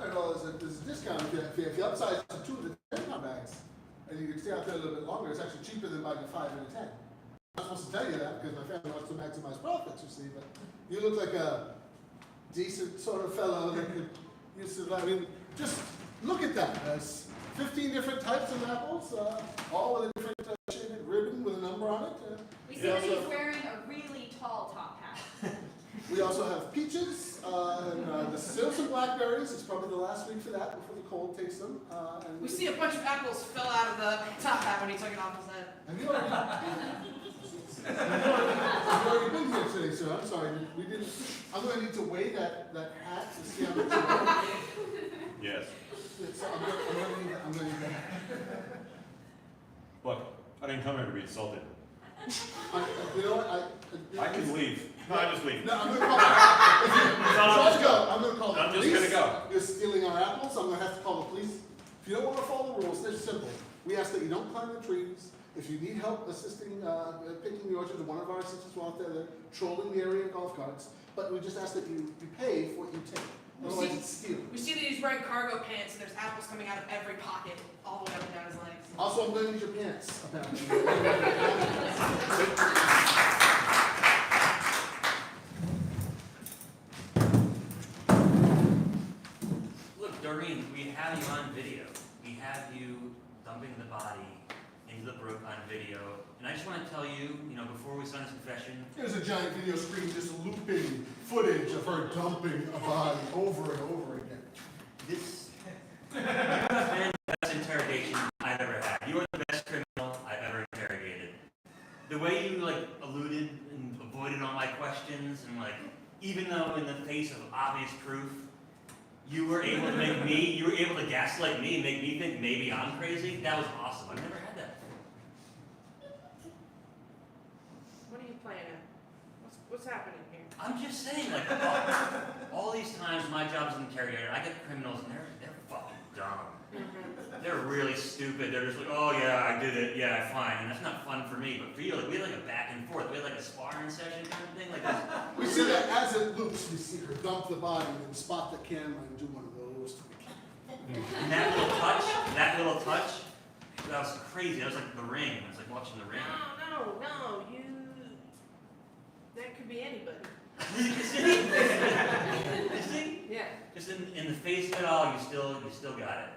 All right, well, there's a discount if you upsize to 2 of the 10-pound bags, and you can stay out there a little bit longer. It's actually cheaper than buying a 5 and a 10. I'm not supposed to tell you that because my family wants to maximize profits, you see, but you look like a decent sort of fellow that could use to, I mean, just look at that. There's 15 different types of apples, all with a different shaded ribbon with a number on it. We see that he's wearing a really tall top hat. We also have peaches, and the silks and blackberries. It's probably the last week for that before the cold takes them. And We see a bunch of apples fell out of the top hat when he took it off his head. Have you already been here today, sir? I'm sorry, we didn't. I'm going to need to weigh that hat to see how much it Yes. is. I'm going to need that. Look, I didn't come here to be insulted. You know what? I can leave. No, I just leave. No, I'm going to call the go. I'm going to call the I'm police. just gonna go. You're stealing our apples. I'm going to have to call the police. If you don't want to follow the rules, they're simple. We ask that you don't climb the trees. If you need help assisting, picking the orchard, one of our assistants will out there, they're trolling the area of golf carts. But we just ask that you pay for what you take. Otherwise, it's stealing. We see that he's wearing cargo pants and there's apples coming out of every pocket, all the way up and down his legs. Also, I'm going to need your pants, apparently. Look, Doreen, we have you on video. We have you dumping the body into the brook on video. And I just want to tell you, before we sign this confession, There's a giant video screen just looping footage of her dumping a body over and over again. this you have been the best interrogation I've ever had. You are the best criminal I've ever interrogated. The way you alluded and avoided all my questions, and even though in the face of obvious proof, you were able to gaslight me and make me think maybe I'm crazy. That was awesome. I've never had that. What are you playing at? What's happening here? I'm just saying, all these times my job as an interrogator, I get criminals and they're fucking dumb. They're really stupid. They're just like, oh yeah, I did it. Yeah, fine. And that's not fun for me. But for you, we had a back and forth. We had a sparring session kind of thing. We see that as it loops, we see her dump the body and then spot the camera and do one of those to the camera. And that little touch, that was crazy. That was like The Ring. It was like watching The Ring. No, that could be anybody. You see? Yeah. Just in the face of it all, you still got it.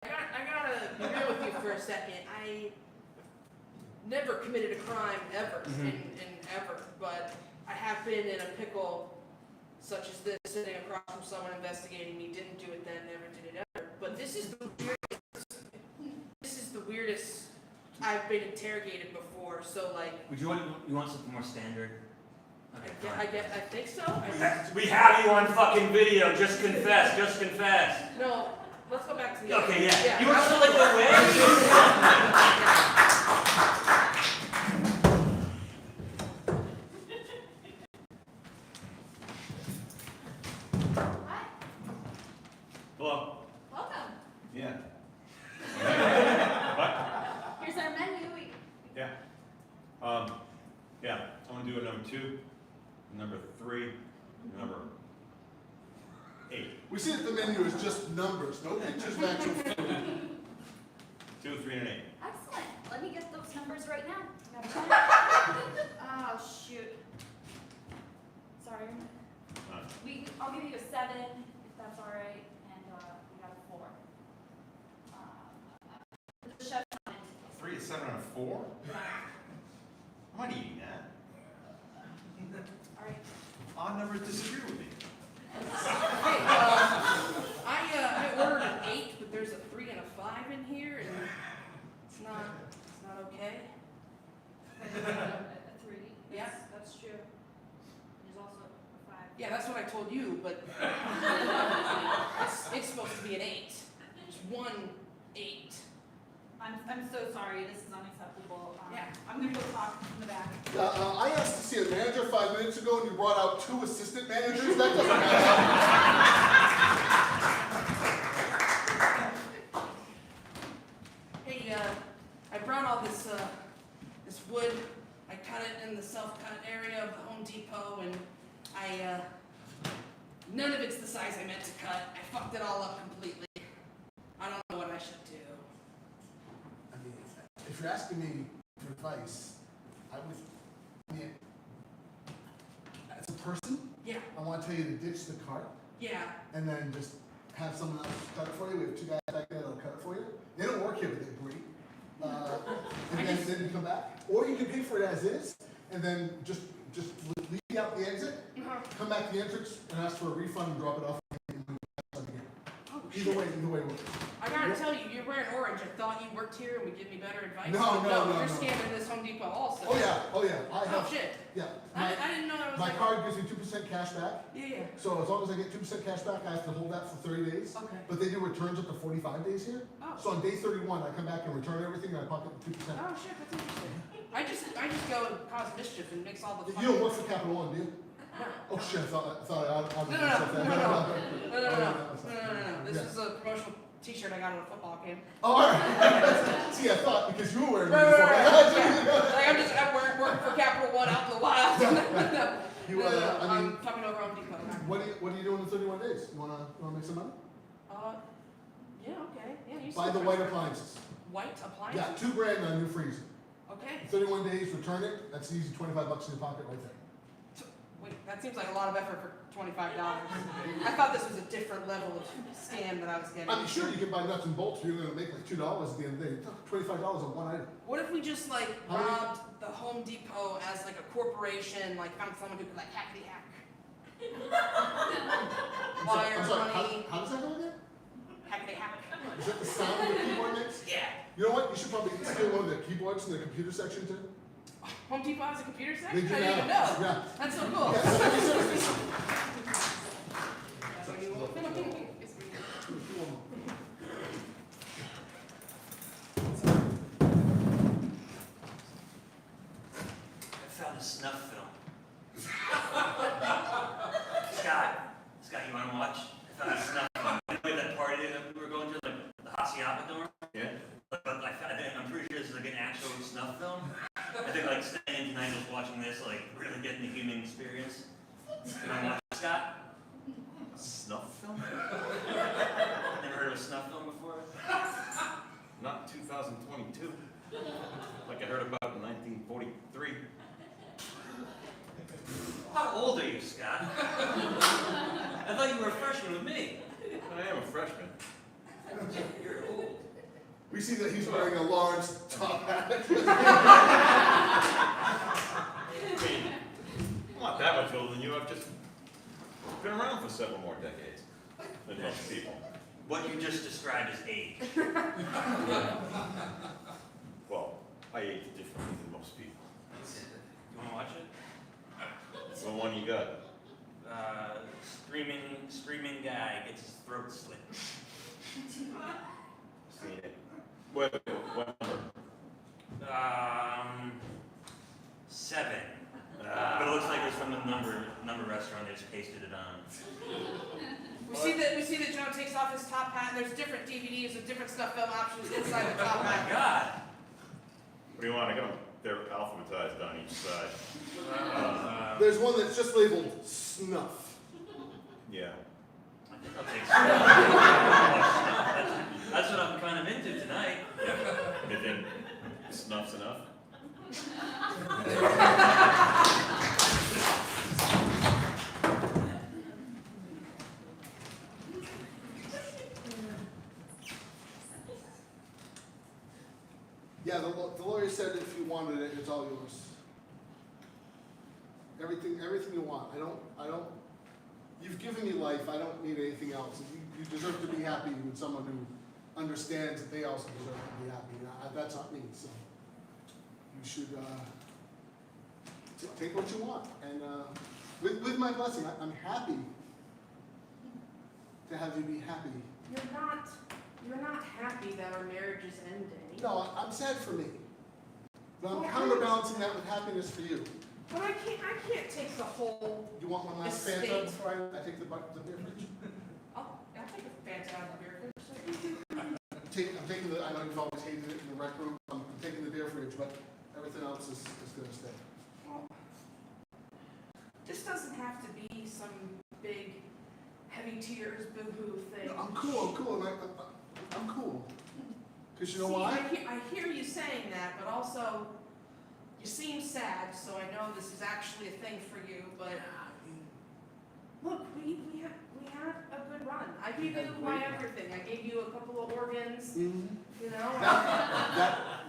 I gotta be real with you for a second. I never committed a crime ever, in ever, but I have been in a pickle such as this, sitting across from someone investigating me. Didn't do it then, never did it ever. But this is the weirdest I've been interrogated before. So Would you want something more standard? Okay, I think so. We have you on fucking video. Just confess. No, let's go back to the. Okay, yeah. Yeah. You were still the way. Hi, Hello. welcome. Yeah. Here's our menu. Yeah. Yeah. I want to do a number 2, number 3, number 8. We see that the menu is just numbers, no pictures of actual food. 2, 3, and 8. Excellent. Let me get those numbers right now. Oh, shoot. Sorry. I'll give you a 7, if that's all right, and we got a 4. The chef's not in. 3, a 7, and a 4? I'm not eating that. All right. Odd numbers disagree with me. Hey, I ordered an 8, but there's a 3 and a 5 in here, and it's not okay. A 3. Yeah. That's true. There's also a 5. Yeah, that's what I told you, but it's supposed to be an 8. Just 1 8. I'm so sorry. This is unacceptable. Yeah. I'm gonna go talk in the back. I asked to see a manager 5 minutes ago, and you brought out 2 assistant managers. That doesn't matter. Hey, I brought all this wood. I cut it in the self-cut area of the Home Depot, and none of it's the size I meant to cut. I fucked it all up completely. I don't know what I should do. I mean, if you're asking me for advice, I would, as a person, Yeah, I want to tell you to ditch the cart yeah. and then just have someone else cut it for you. We have 2 guys back there that'll cut it for you. They don't work here, but they're great. And then you come back. Or you can pay for it as is, and then just leave out the exit, come back to the entrance, and ask for a refund and drop it off and move on again. Oh, Either way works. I gotta tell you, you're wearing orange. I thought you worked here and would give me better advice. No, but no. You're scamming this Home Depot also. Oh yeah. I Oh have. shit. Yeah. I didn't know that was My like. card gives me 2% cash back. Yeah. So as long as I get 2% cash back, I have to hold that for 30 days. Okay. But they do returns up to 45 days here. Oh. So on day 31, I come back and return everything, and I pocket the 2%. Oh shit, that's interesting. I just go and cause mischief and mix all the. You don't work for Capital One, do you? No. Oh shit, I thought I was No. This Yeah. is a promotional T-shirt I got at a football game. Oh, all right. See, I thought because you were wearing Right, uniform. Like I'm just at work for Capital One out in the wild. You, I I'm mean, fucking over Home Depot. what are you doing in 31 days? You wanna make some money? Yeah, okay. Yeah, you Buy said the fresh white fruit. appliances. White appliances? Yeah, $2,000 on a new freezer. Okay. 31 days, return it. That's easy, $25 in your pocket right there. Wait, that seems like a lot of effort for $25. I thought this was a different level of scam that I was getting. I mean, sure, you can buy nuts and bolts, but you're gonna make like $2 at the end of the day. $25 on one item. What if we just like How many- robbed the Home Depot as like a corporation, like found someone who could like hackety hack? Wire I'm sorry, money, how does that go again? hackety hack. Is that the sound the keyboard makes? Yeah. You know what? You should probably steal one of the keyboards in the computer section too. Home Depot has a computer They section? do I didn't even now. know. Yeah. That's so cool. Yeah, seriously. I found a snuff film. Scott, you wanna watch? I found a snuff film. You know that party that we were going to, like the Hacienda dorm? Yeah. But I'm pretty sure this is like an actual snuff film. I think like staying in tonight was watching this, like really getting the human experience. You wanna watch, Scott? Snuff film? Never heard of a snuff film before? Not in 2022. Like I heard about in 1943. How old are you, Scott? I thought you were a freshman with me. I am a freshman. You're old. We see that he's wearing a large top hat. I mean, I'm not that much older than you. I've just been around for several more decades than most people. What you just described as age. Well, I age differently than most people. You wanna watch it? The one you got. Screaming guy gets his throat slit. Seen it. What number? 7. But it looks like it's from the number restaurant. They just pasted it on. We see that John takes off his top hat, and there's different DVDs with different snuff film options inside the Oh top my hat. God. What do you want? I got them. They're alphabetized on each side. There's one that's just labeled snuff. Yeah. I think I'll take snuff. That's what I'm kind of into tonight. You think snuff's enough? Yeah, the lawyer said if you wanted it, it's all yours. Everything you want. I don't, you've given me life, I don't need anything else. You deserve to be happy with someone who understands that they also deserve to be happy. That's not me, so you should take what you want. And with my blessing, I'm happy to have you be happy. You're not happy that our marriage is ending. No, I'm sad for me. But I'm Well, counterbalancing that with happiness for you. But I can't take the whole. You want one last Estate. Fanta before I take the beer fridge? I'll take a Fanta out of the beer fridge. I'm taking the, I know you've always hated it in the rec room, I'm taking the beer fridge, but everything else is gonna stay. Well, this doesn't have to be some big, heavy tears, boo-hoo thing. No, I'm cool, and I'm cool. Cause you know See, why? I hear you saying that, but also, you seem sad, so I know this is actually a thing for you, but look, we had a good run. I gave you my everything. I gave you a couple of organs, Mhm. you know?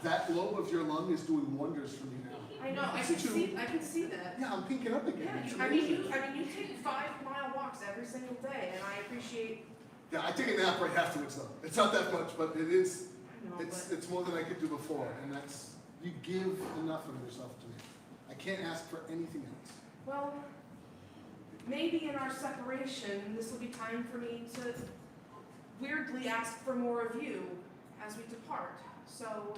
That lobe of your lung is doing wonders for me now. I know, I can see that. Yeah, I'm pinking up again. Yeah, It's I mean, amazing. you take 5-mile walks every single day, and I appreciate, Yeah, I take a nap right afterwards though. It's not that much, but it is, you know, but. it's more than I could do before, and that's, you give enough of yourself to me. I can't ask for anything else. Well, maybe in our separation, this will be time for me to weirdly ask for more of you as we depart. So,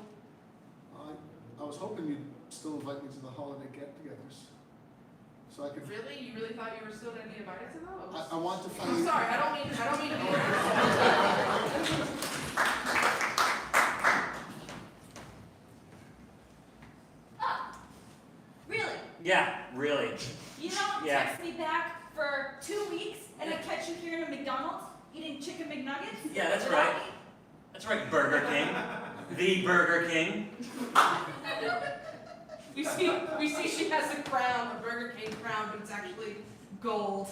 I was hoping you'd still invite me to the holiday get-togethers. So I could, really? You really thought you were still gonna be invited to those? I want to I'm finally. sorry, I don't mean to be rude. Eating chicken McNuggets? Yeah, that's Without right. me? That's right, Burger King. The Burger King. We see she has a crown, a Burger King crown, but it's actually gold.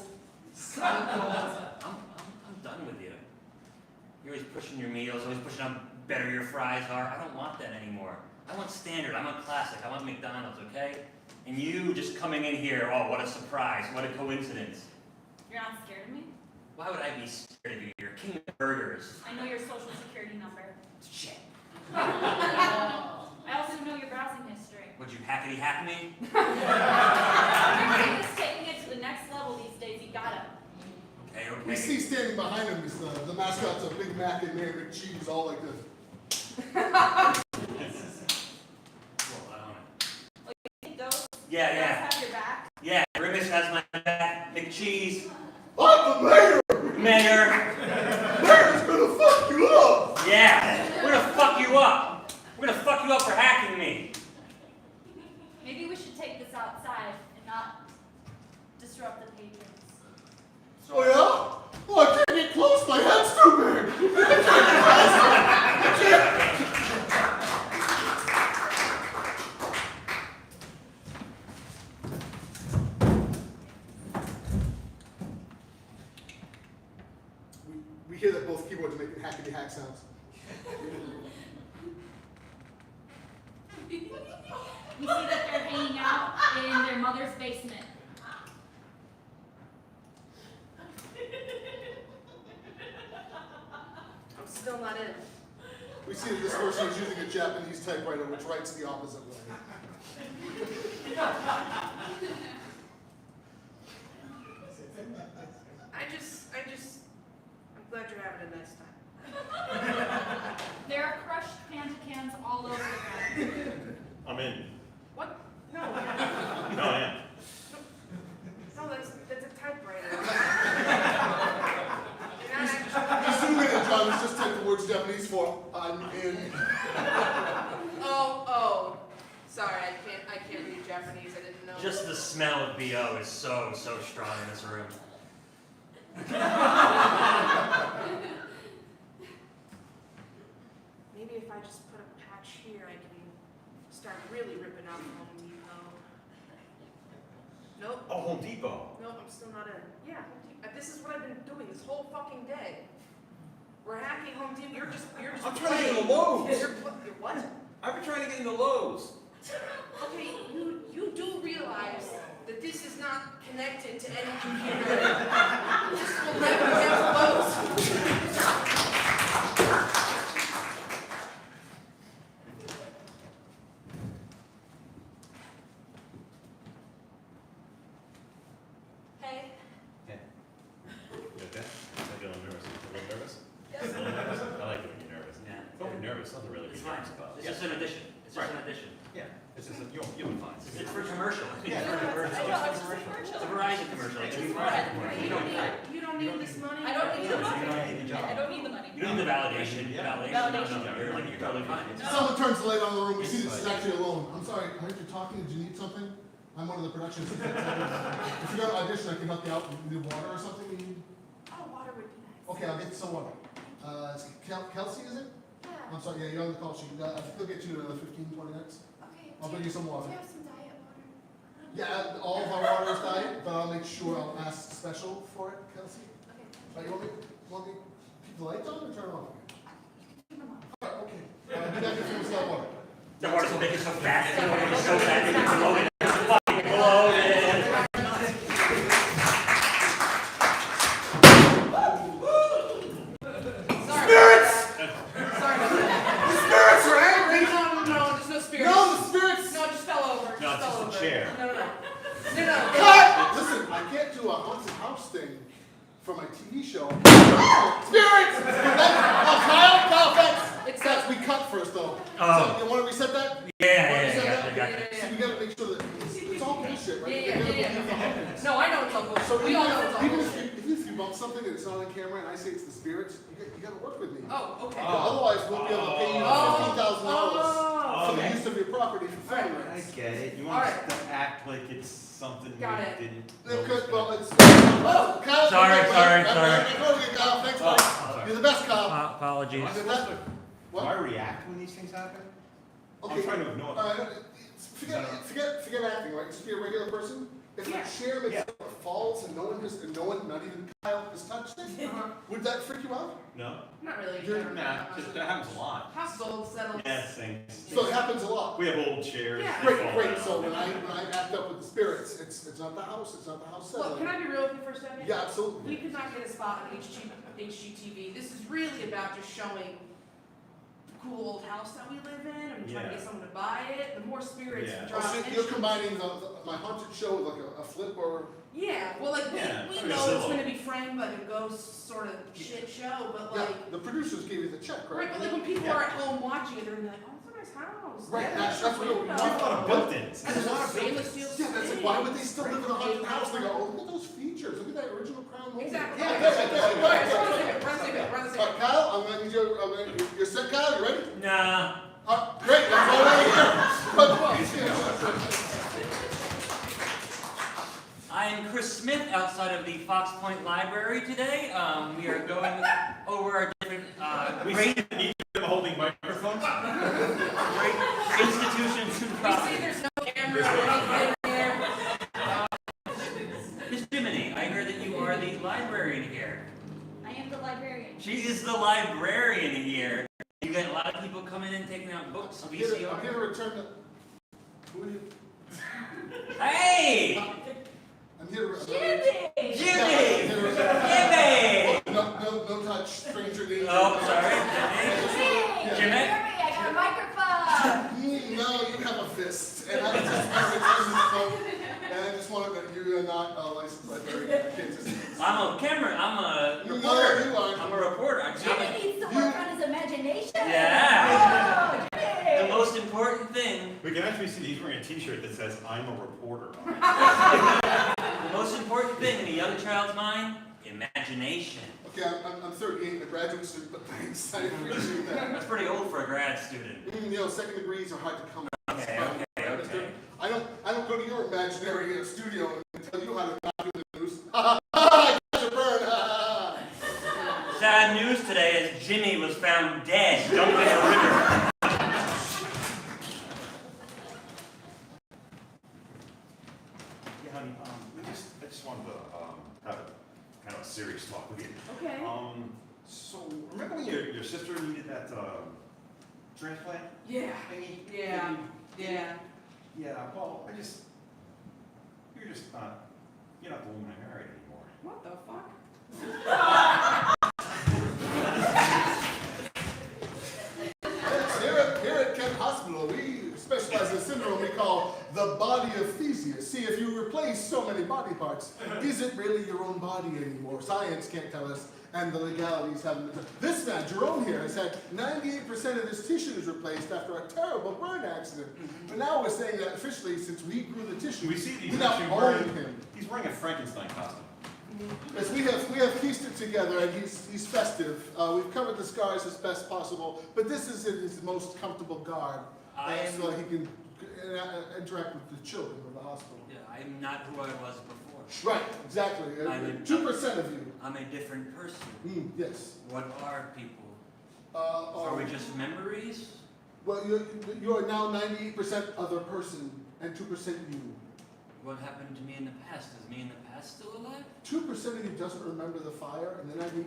Solid gold. I'm done with you. You're always pushing your meals, always pushing how better your fries are. I don't want that anymore. I want standard, I want classic, I want McDonald's, okay? And you just coming in here, oh, what a surprise, what a coincidence. You're not scared of me? Why would I be scared of you? You're king of burgers. I know your social security number. Shit. I also know your browsing history. Would you hackety hack me? Everybody is taking it to the next level these days. You gotta. Okay, okay. We see standing behind him is the mascot's a Big Mac and Mary McCheese, all like this. Well, I don't know. You think those Yeah, yeah. guys have your back? Yeah, Grimace has my back. McCheese. I'm the mayor! Mayor. Mayor's gonna fuck you up! Yeah, we're gonna fuck you up. We're gonna fuck you up for hacking me. Maybe we should take this outside and not disrupt the patrons. Oh yeah? Oh, I can't get close, my head's too big! We hear that both keyboards are making hackety hack sounds. We see that they're hanging out in their mother's basement. I'm still not in. We see that this person is using a Japanese typewriter which writes the opposite way. I'm glad you're having a nice time. There are crushed Fanta cans all over the ground. I'm in. What? No. No, I am. No, that's a typewriter. Zoom in and John, let's just type the words Japanese for I'm in. Oh. Sorry, I can't read Japanese. I didn't know. Just the smell of BO is so strong in this room. Maybe if I just put a patch here, I can start really ripping out Home Depot. Nope. Oh, Home Depot. Nope, I'm still not in. Yeah, this is what I've been doing this whole fucking day. We're hacking Home Depot. You're just. I'm trying to get in the Lowe's. You're what? I've been trying to get in the Lowe's. Okay, you do realize that this is not connected to any computer. This will never get close. Hey. Yeah. You okay? I feel nervous. A little nervous? Yes. A little nervous? I like it when you're nervous. Yeah. Don't be nervous. Nothing really to It's be fine. nervous about. It's just an addition. It's just an addition. Yeah. It's just that you'll be fine. It's for commercial. Yeah. It's for commercial. I know, it's just a commercial. It's a Verizon commercial. It's a It's Verizon fine. commercial. You don't need this money. I don't need the money. You don't need the job. I don't need the money. You don't need the validation. Yeah. Validation. No, you're totally fine. Someone turns the light on in the room, we see this is actually alone. I'm sorry, I heard you talking, did you need something? I'm one of the production assistants. If you're gonna audition, I can help you out, you need water or something you need? Oh, water would be nice. Okay, I'll get you some water. It's Kelsey, is it? Yeah. I'm sorry, yeah, you're on the call sheet, I think they'll get you in another 15, 20 minutes. Okay. I'll bring you some water. Do you have some diet water? Yeah, all of our water is diet, but I'll make sure I'll ask special for it, Kelsey. Okay. You want me to keep the lights on or turn it off? Keep them on. Alright, okay. Do that before we start water. The water's making so fast. It's so fast. It's bloated. It's fucking bloated. Spirits! Sorry about that. The spirits are angry! No, there's no spirits. No, the spirits! No, it just fell over. No, it's just a chair. No. Cut! Listen, I can't do a haunted house thing for my TV show. Spirits! Kyle, thanks. Guys, we cut first though. Oh. So you want to reset that? Yeah. So we gotta make sure that it's all bullshit, right? Yeah. They're gonna believe the haunted. No, I know it's all bullshit. So We all know it's all even bullshit. if you bump something and it's not on camera and I say it's the spirits, you gotta work with me. Oh, okay. Otherwise, we'll be able to pay you $15,000. for the use of your property for fun. I get it. You All want right. us to act like it's something Got we it. didn't. Because, know. well, it's. Oh, Kyle, Sorry. Kyle, thanks, buddy. Oh, You're the best, Kyle. Apologies. Did that- do What? I react when these things happen? Okay. I'm trying to ignore them. Forget acting, right? Just be a regular person. If Yeah. a chair makes falls and no one, not even Kyle, has touched it, would that freak you out? No? Not really. Nah, just that happens a lot. Household settles. Yeah, same. So it happens a lot. We have old chairs. Yeah. they Great, fall great. down. So when I act up with the spirits, it's not the house. It's not the house Look, can settling. I be real with you for a second? Yeah, absolutely. We could not get a spot on HGTV. This is really about just showing the cool old house that we live in and trying to Yeah. get someone to buy it. The more spirits Yeah. you Oh, drop. so you're interest- combining my haunted show with like a flip or. Yeah, well, like, Yeah, we like a know it's Zillow. gonna be framed like a ghost sort of shit show, but Yeah, like, the producers gave you the check, right? right, but like when people Yeah. are at home watching it, they're gonna be like, oh, it's a nice house. Right, Yeah, that's what window. we There's a lot of built-ins. And There's a lot of stainless built-ins. steel. Yeah, that's like, why would they still live in a haunted house? They go, oh, look at those features. Look at that original crown molding. Exactly. Yeah, Yeah, yeah, yeah, yeah, Alright, so yeah, run the yeah. tape, run the tape, run the tape. Kyle, I'm gonna need you. You're set, Kyle. You ready? Nah. Great. That's all right here. I am Chris Smith outside of the Fox Point Library today. We are going over our different We great, see each of them holding microphones. great institutions in We see Providence. there's no camera or anything there. Miss Jiminy, I heard that you are the librarian here. I am the librarian. She is the librarian here. You got a lot of people coming in taking out books, I'm here to VCR. return the. Who are you? Hey! I'm here to. Jimmy! Jimmy! Jimmy! Jimmy! No touch, stranger danger. Oh, sorry. Jimmy! Jimmy? I got a microphone! No, you have a fist, and I just want to return this phone, and I just want that you are not a licensed librarian. I can't just. I'm a camera, I'm a You reporter. know you are. I'm a reporter. Jimmy needs to work on his imagination! Yeah. Oh, Jimmy! The most important thing, We can actually see that he's wearing a t-shirt that says, I'm a reporter. the most important thing in a young child's mind, imagination. Okay, I'm 38, a graduate student, but thanks, I appreciate that. That's pretty old for a grad student. You know, second degrees are hard to come by. Okay. I don't go to your imaginary studio and tell you how to not do the news. I got your burn. Sad news today is Jimmy was found dead, dumped in a river. Yeah, honey, I just wanted to have a kind of a serious talk with you. Okay. So remember when your sister needed that transplant? Yeah. Thingy? Yeah. Yeah. Yeah, well, you're not the woman I married anymore. What the fuck? Here at Kent Hospital, we specialize in a syndrome we call the body of Theseus. See, if you replace so many body parts, is it really your own body anymore? Science can't tell us, and the legalities haven't been. This man, Jerome here, has had 98% of his tissues replaced after a terrible burn accident. But now we're saying that officially, since we grew the tissue, We see that we he's now actually own wearing, him. he's wearing a Frankenstein costume. As we have pieced it together, and he's festive. We've covered the scars as best possible, but this is in his most comfortable garb, so he can interact with the children of the hospital. Yeah, I'm not who I was before. Right, exactly. I'm- 2% of you. I'm a different person. Yes. What are people? Are Are we just memories? Well, you're now 98% other person and 2% you. What happened to me in the past? Is me in the past still alive? 2% of you doesn't remember the fire, and the 98%.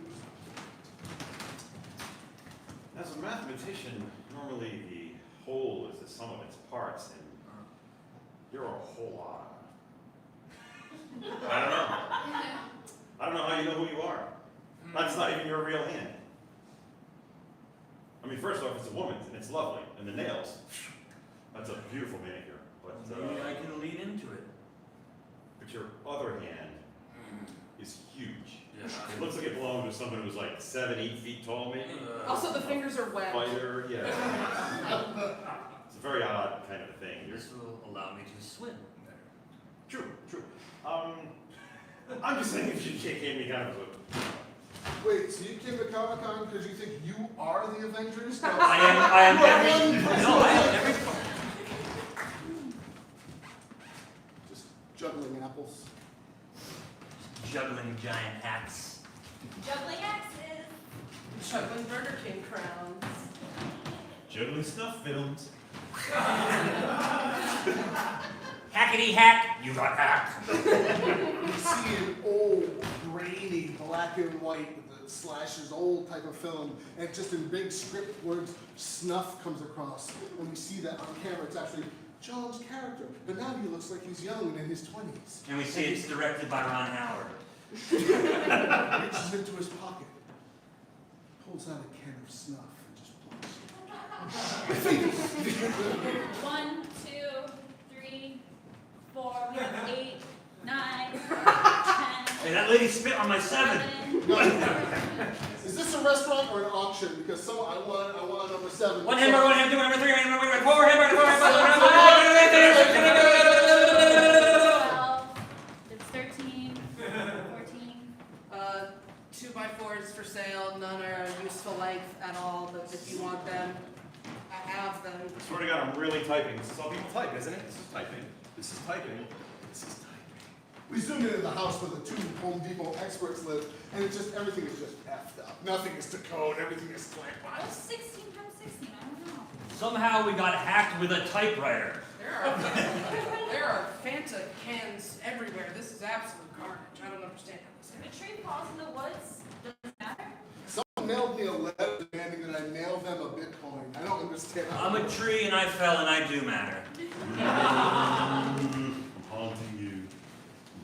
As a mathematician, normally the whole is the sum of its parts, and you're a whole lot. I don't know. I don't know how you know who you are. That's not even your real hand. I mean, first off, it's a woman's, and it's lovely, and the nails. That's a beautiful manicure. But Maybe I can lean into it. but your other hand is huge. Yeah. It looks like it belonged to someone who was like 7, 8 feet tall, maybe. Also, the fingers are wet. Fighter, yeah. It's a very odd kind of a thing. This will allow me to swim better. True. I'm just saying if you came me kind of a Wait, so you came to Comic-Con because you think you are the Avengers? No. I am You are every, one person. no, I am every, Just juggling apples. juggling giant hats. Juggling axes. Juggling Burger King crowns. Juggling snuff films. Hackety hack, you got hacked. You see an old, grainy, black and white with the slashes, old type of film, and just in big script words, snuff comes across. And we see that on camera, it's actually John's character, but now he looks like he's young and in his 20s. And we see it's directed by Ron Howard. Reaches into his pocket, pulls out a can of snuff, and just blows. 1, 2, 3, 4. We have 8, 9, 10. Hey, that lady spit on my 7. 11. Is this a restaurant or an auction? Because I want number 7. One hamburger, one hamburger, number 3, number 4, hamburger, 4, 12. It's 13, 14. 2x4s for sale. None are useful length at all. But if you want them, I have them. I swear to God, I'm really typing. This is all people type, isn't it? This is typing. This is typing. This is typing. We zoomed into the house where the 2 Home Depot experts live, and it's just, everything is just effed up. Nothing is to code, everything is slant What's lines. 16 times 16? I don't know. Somehow we got hacked with a typewriter. There are Fanta cans everywhere. This is absolute carnage. I don't understand how this If a tree falls in the woods, does it matter? Someone mailed me a letter demanding that I mail them a Bitcoin. I don't understand how. I'm a tree and I fell and I do matter. I'm haunting you.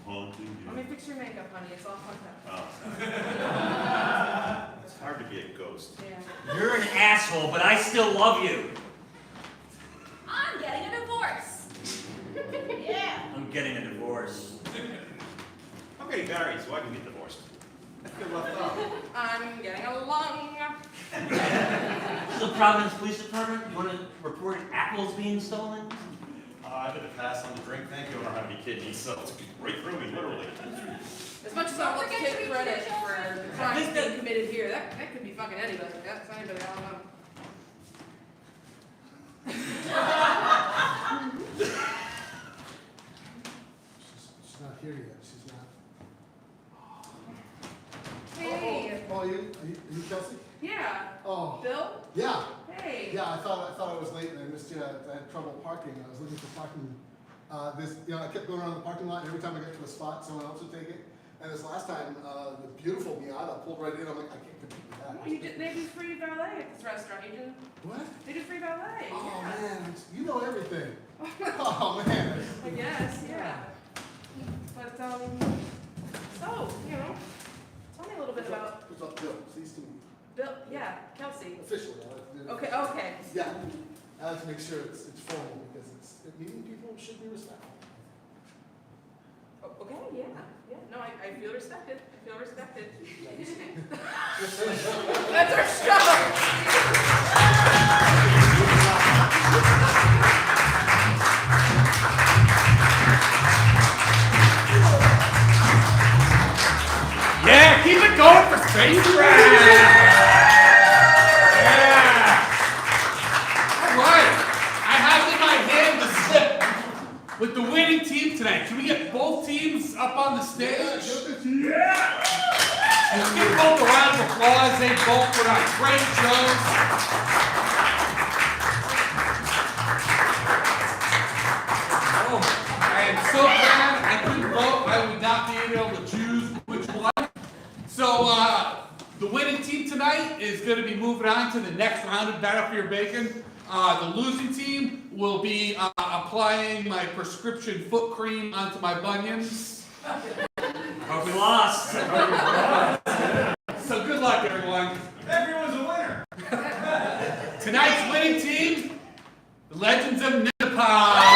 I'm haunting you. Let me fix your makeup, honey. It's all fucked up. Oh, sorry. It's hard to be a ghost. Yeah. You're an asshole, but I still love you. I'm getting a divorce. Yeah. I'm getting a divorce. I'm getting married, so I can get divorced. I feel left out. I'm getting along. This is the Providence Police Department. You want to report apples being stolen? I'm going to pass on the drink. Thank you. I don't have any kidneys, so it's right through me, literally. As much as I want to take credit for the crimes being committed here, that could be fucking anybody. That's anybody. I don't know. She's not here yet. She's not. Hey. Oh, are you Kelsey? Yeah. Oh. Bill? Yeah. Hey. Yeah, I thought I was late and I missed you. I had trouble parking. I was looking for parking. I kept going around the parking lot, and every time I get to a spot, someone else would take it. And this last time, the beautiful Miata pulled right in. I'm like, I can't compete with that. They do free valet at this restaurant. You didn't? What? They do free valet. Oh Yeah. man, you know everything. Oh man. I guess, yeah. But, so, you know, tell me a little bit about What's up, Bill? Pleased to meet you. Bill. Yeah, Kelsey. Officially, I like to do it. Okay. Yeah, I like to make sure it's formal because meeting people should be respectful. Okay, yeah. No, I feel respected. I feel respected. That's our show. Yeah, keep it going for Space Rap! Yeah! Alright, I have in my hand the slip with the winning team tonight. Can we get both teams up on the stage? Yeah! Let's give both a round of applause. They both put on great shows. Oh, I am so glad I couldn't vote. I would not be able to choose which one. So, the winning team tonight is going to be moving on to the next round of Battle for Your Bacon. The losing team will be applying my prescription foot cream onto my bunions. Hope we lost. So good luck, everyone. Everyone's a winner. Tonight's winning team, the Legends of Nippon.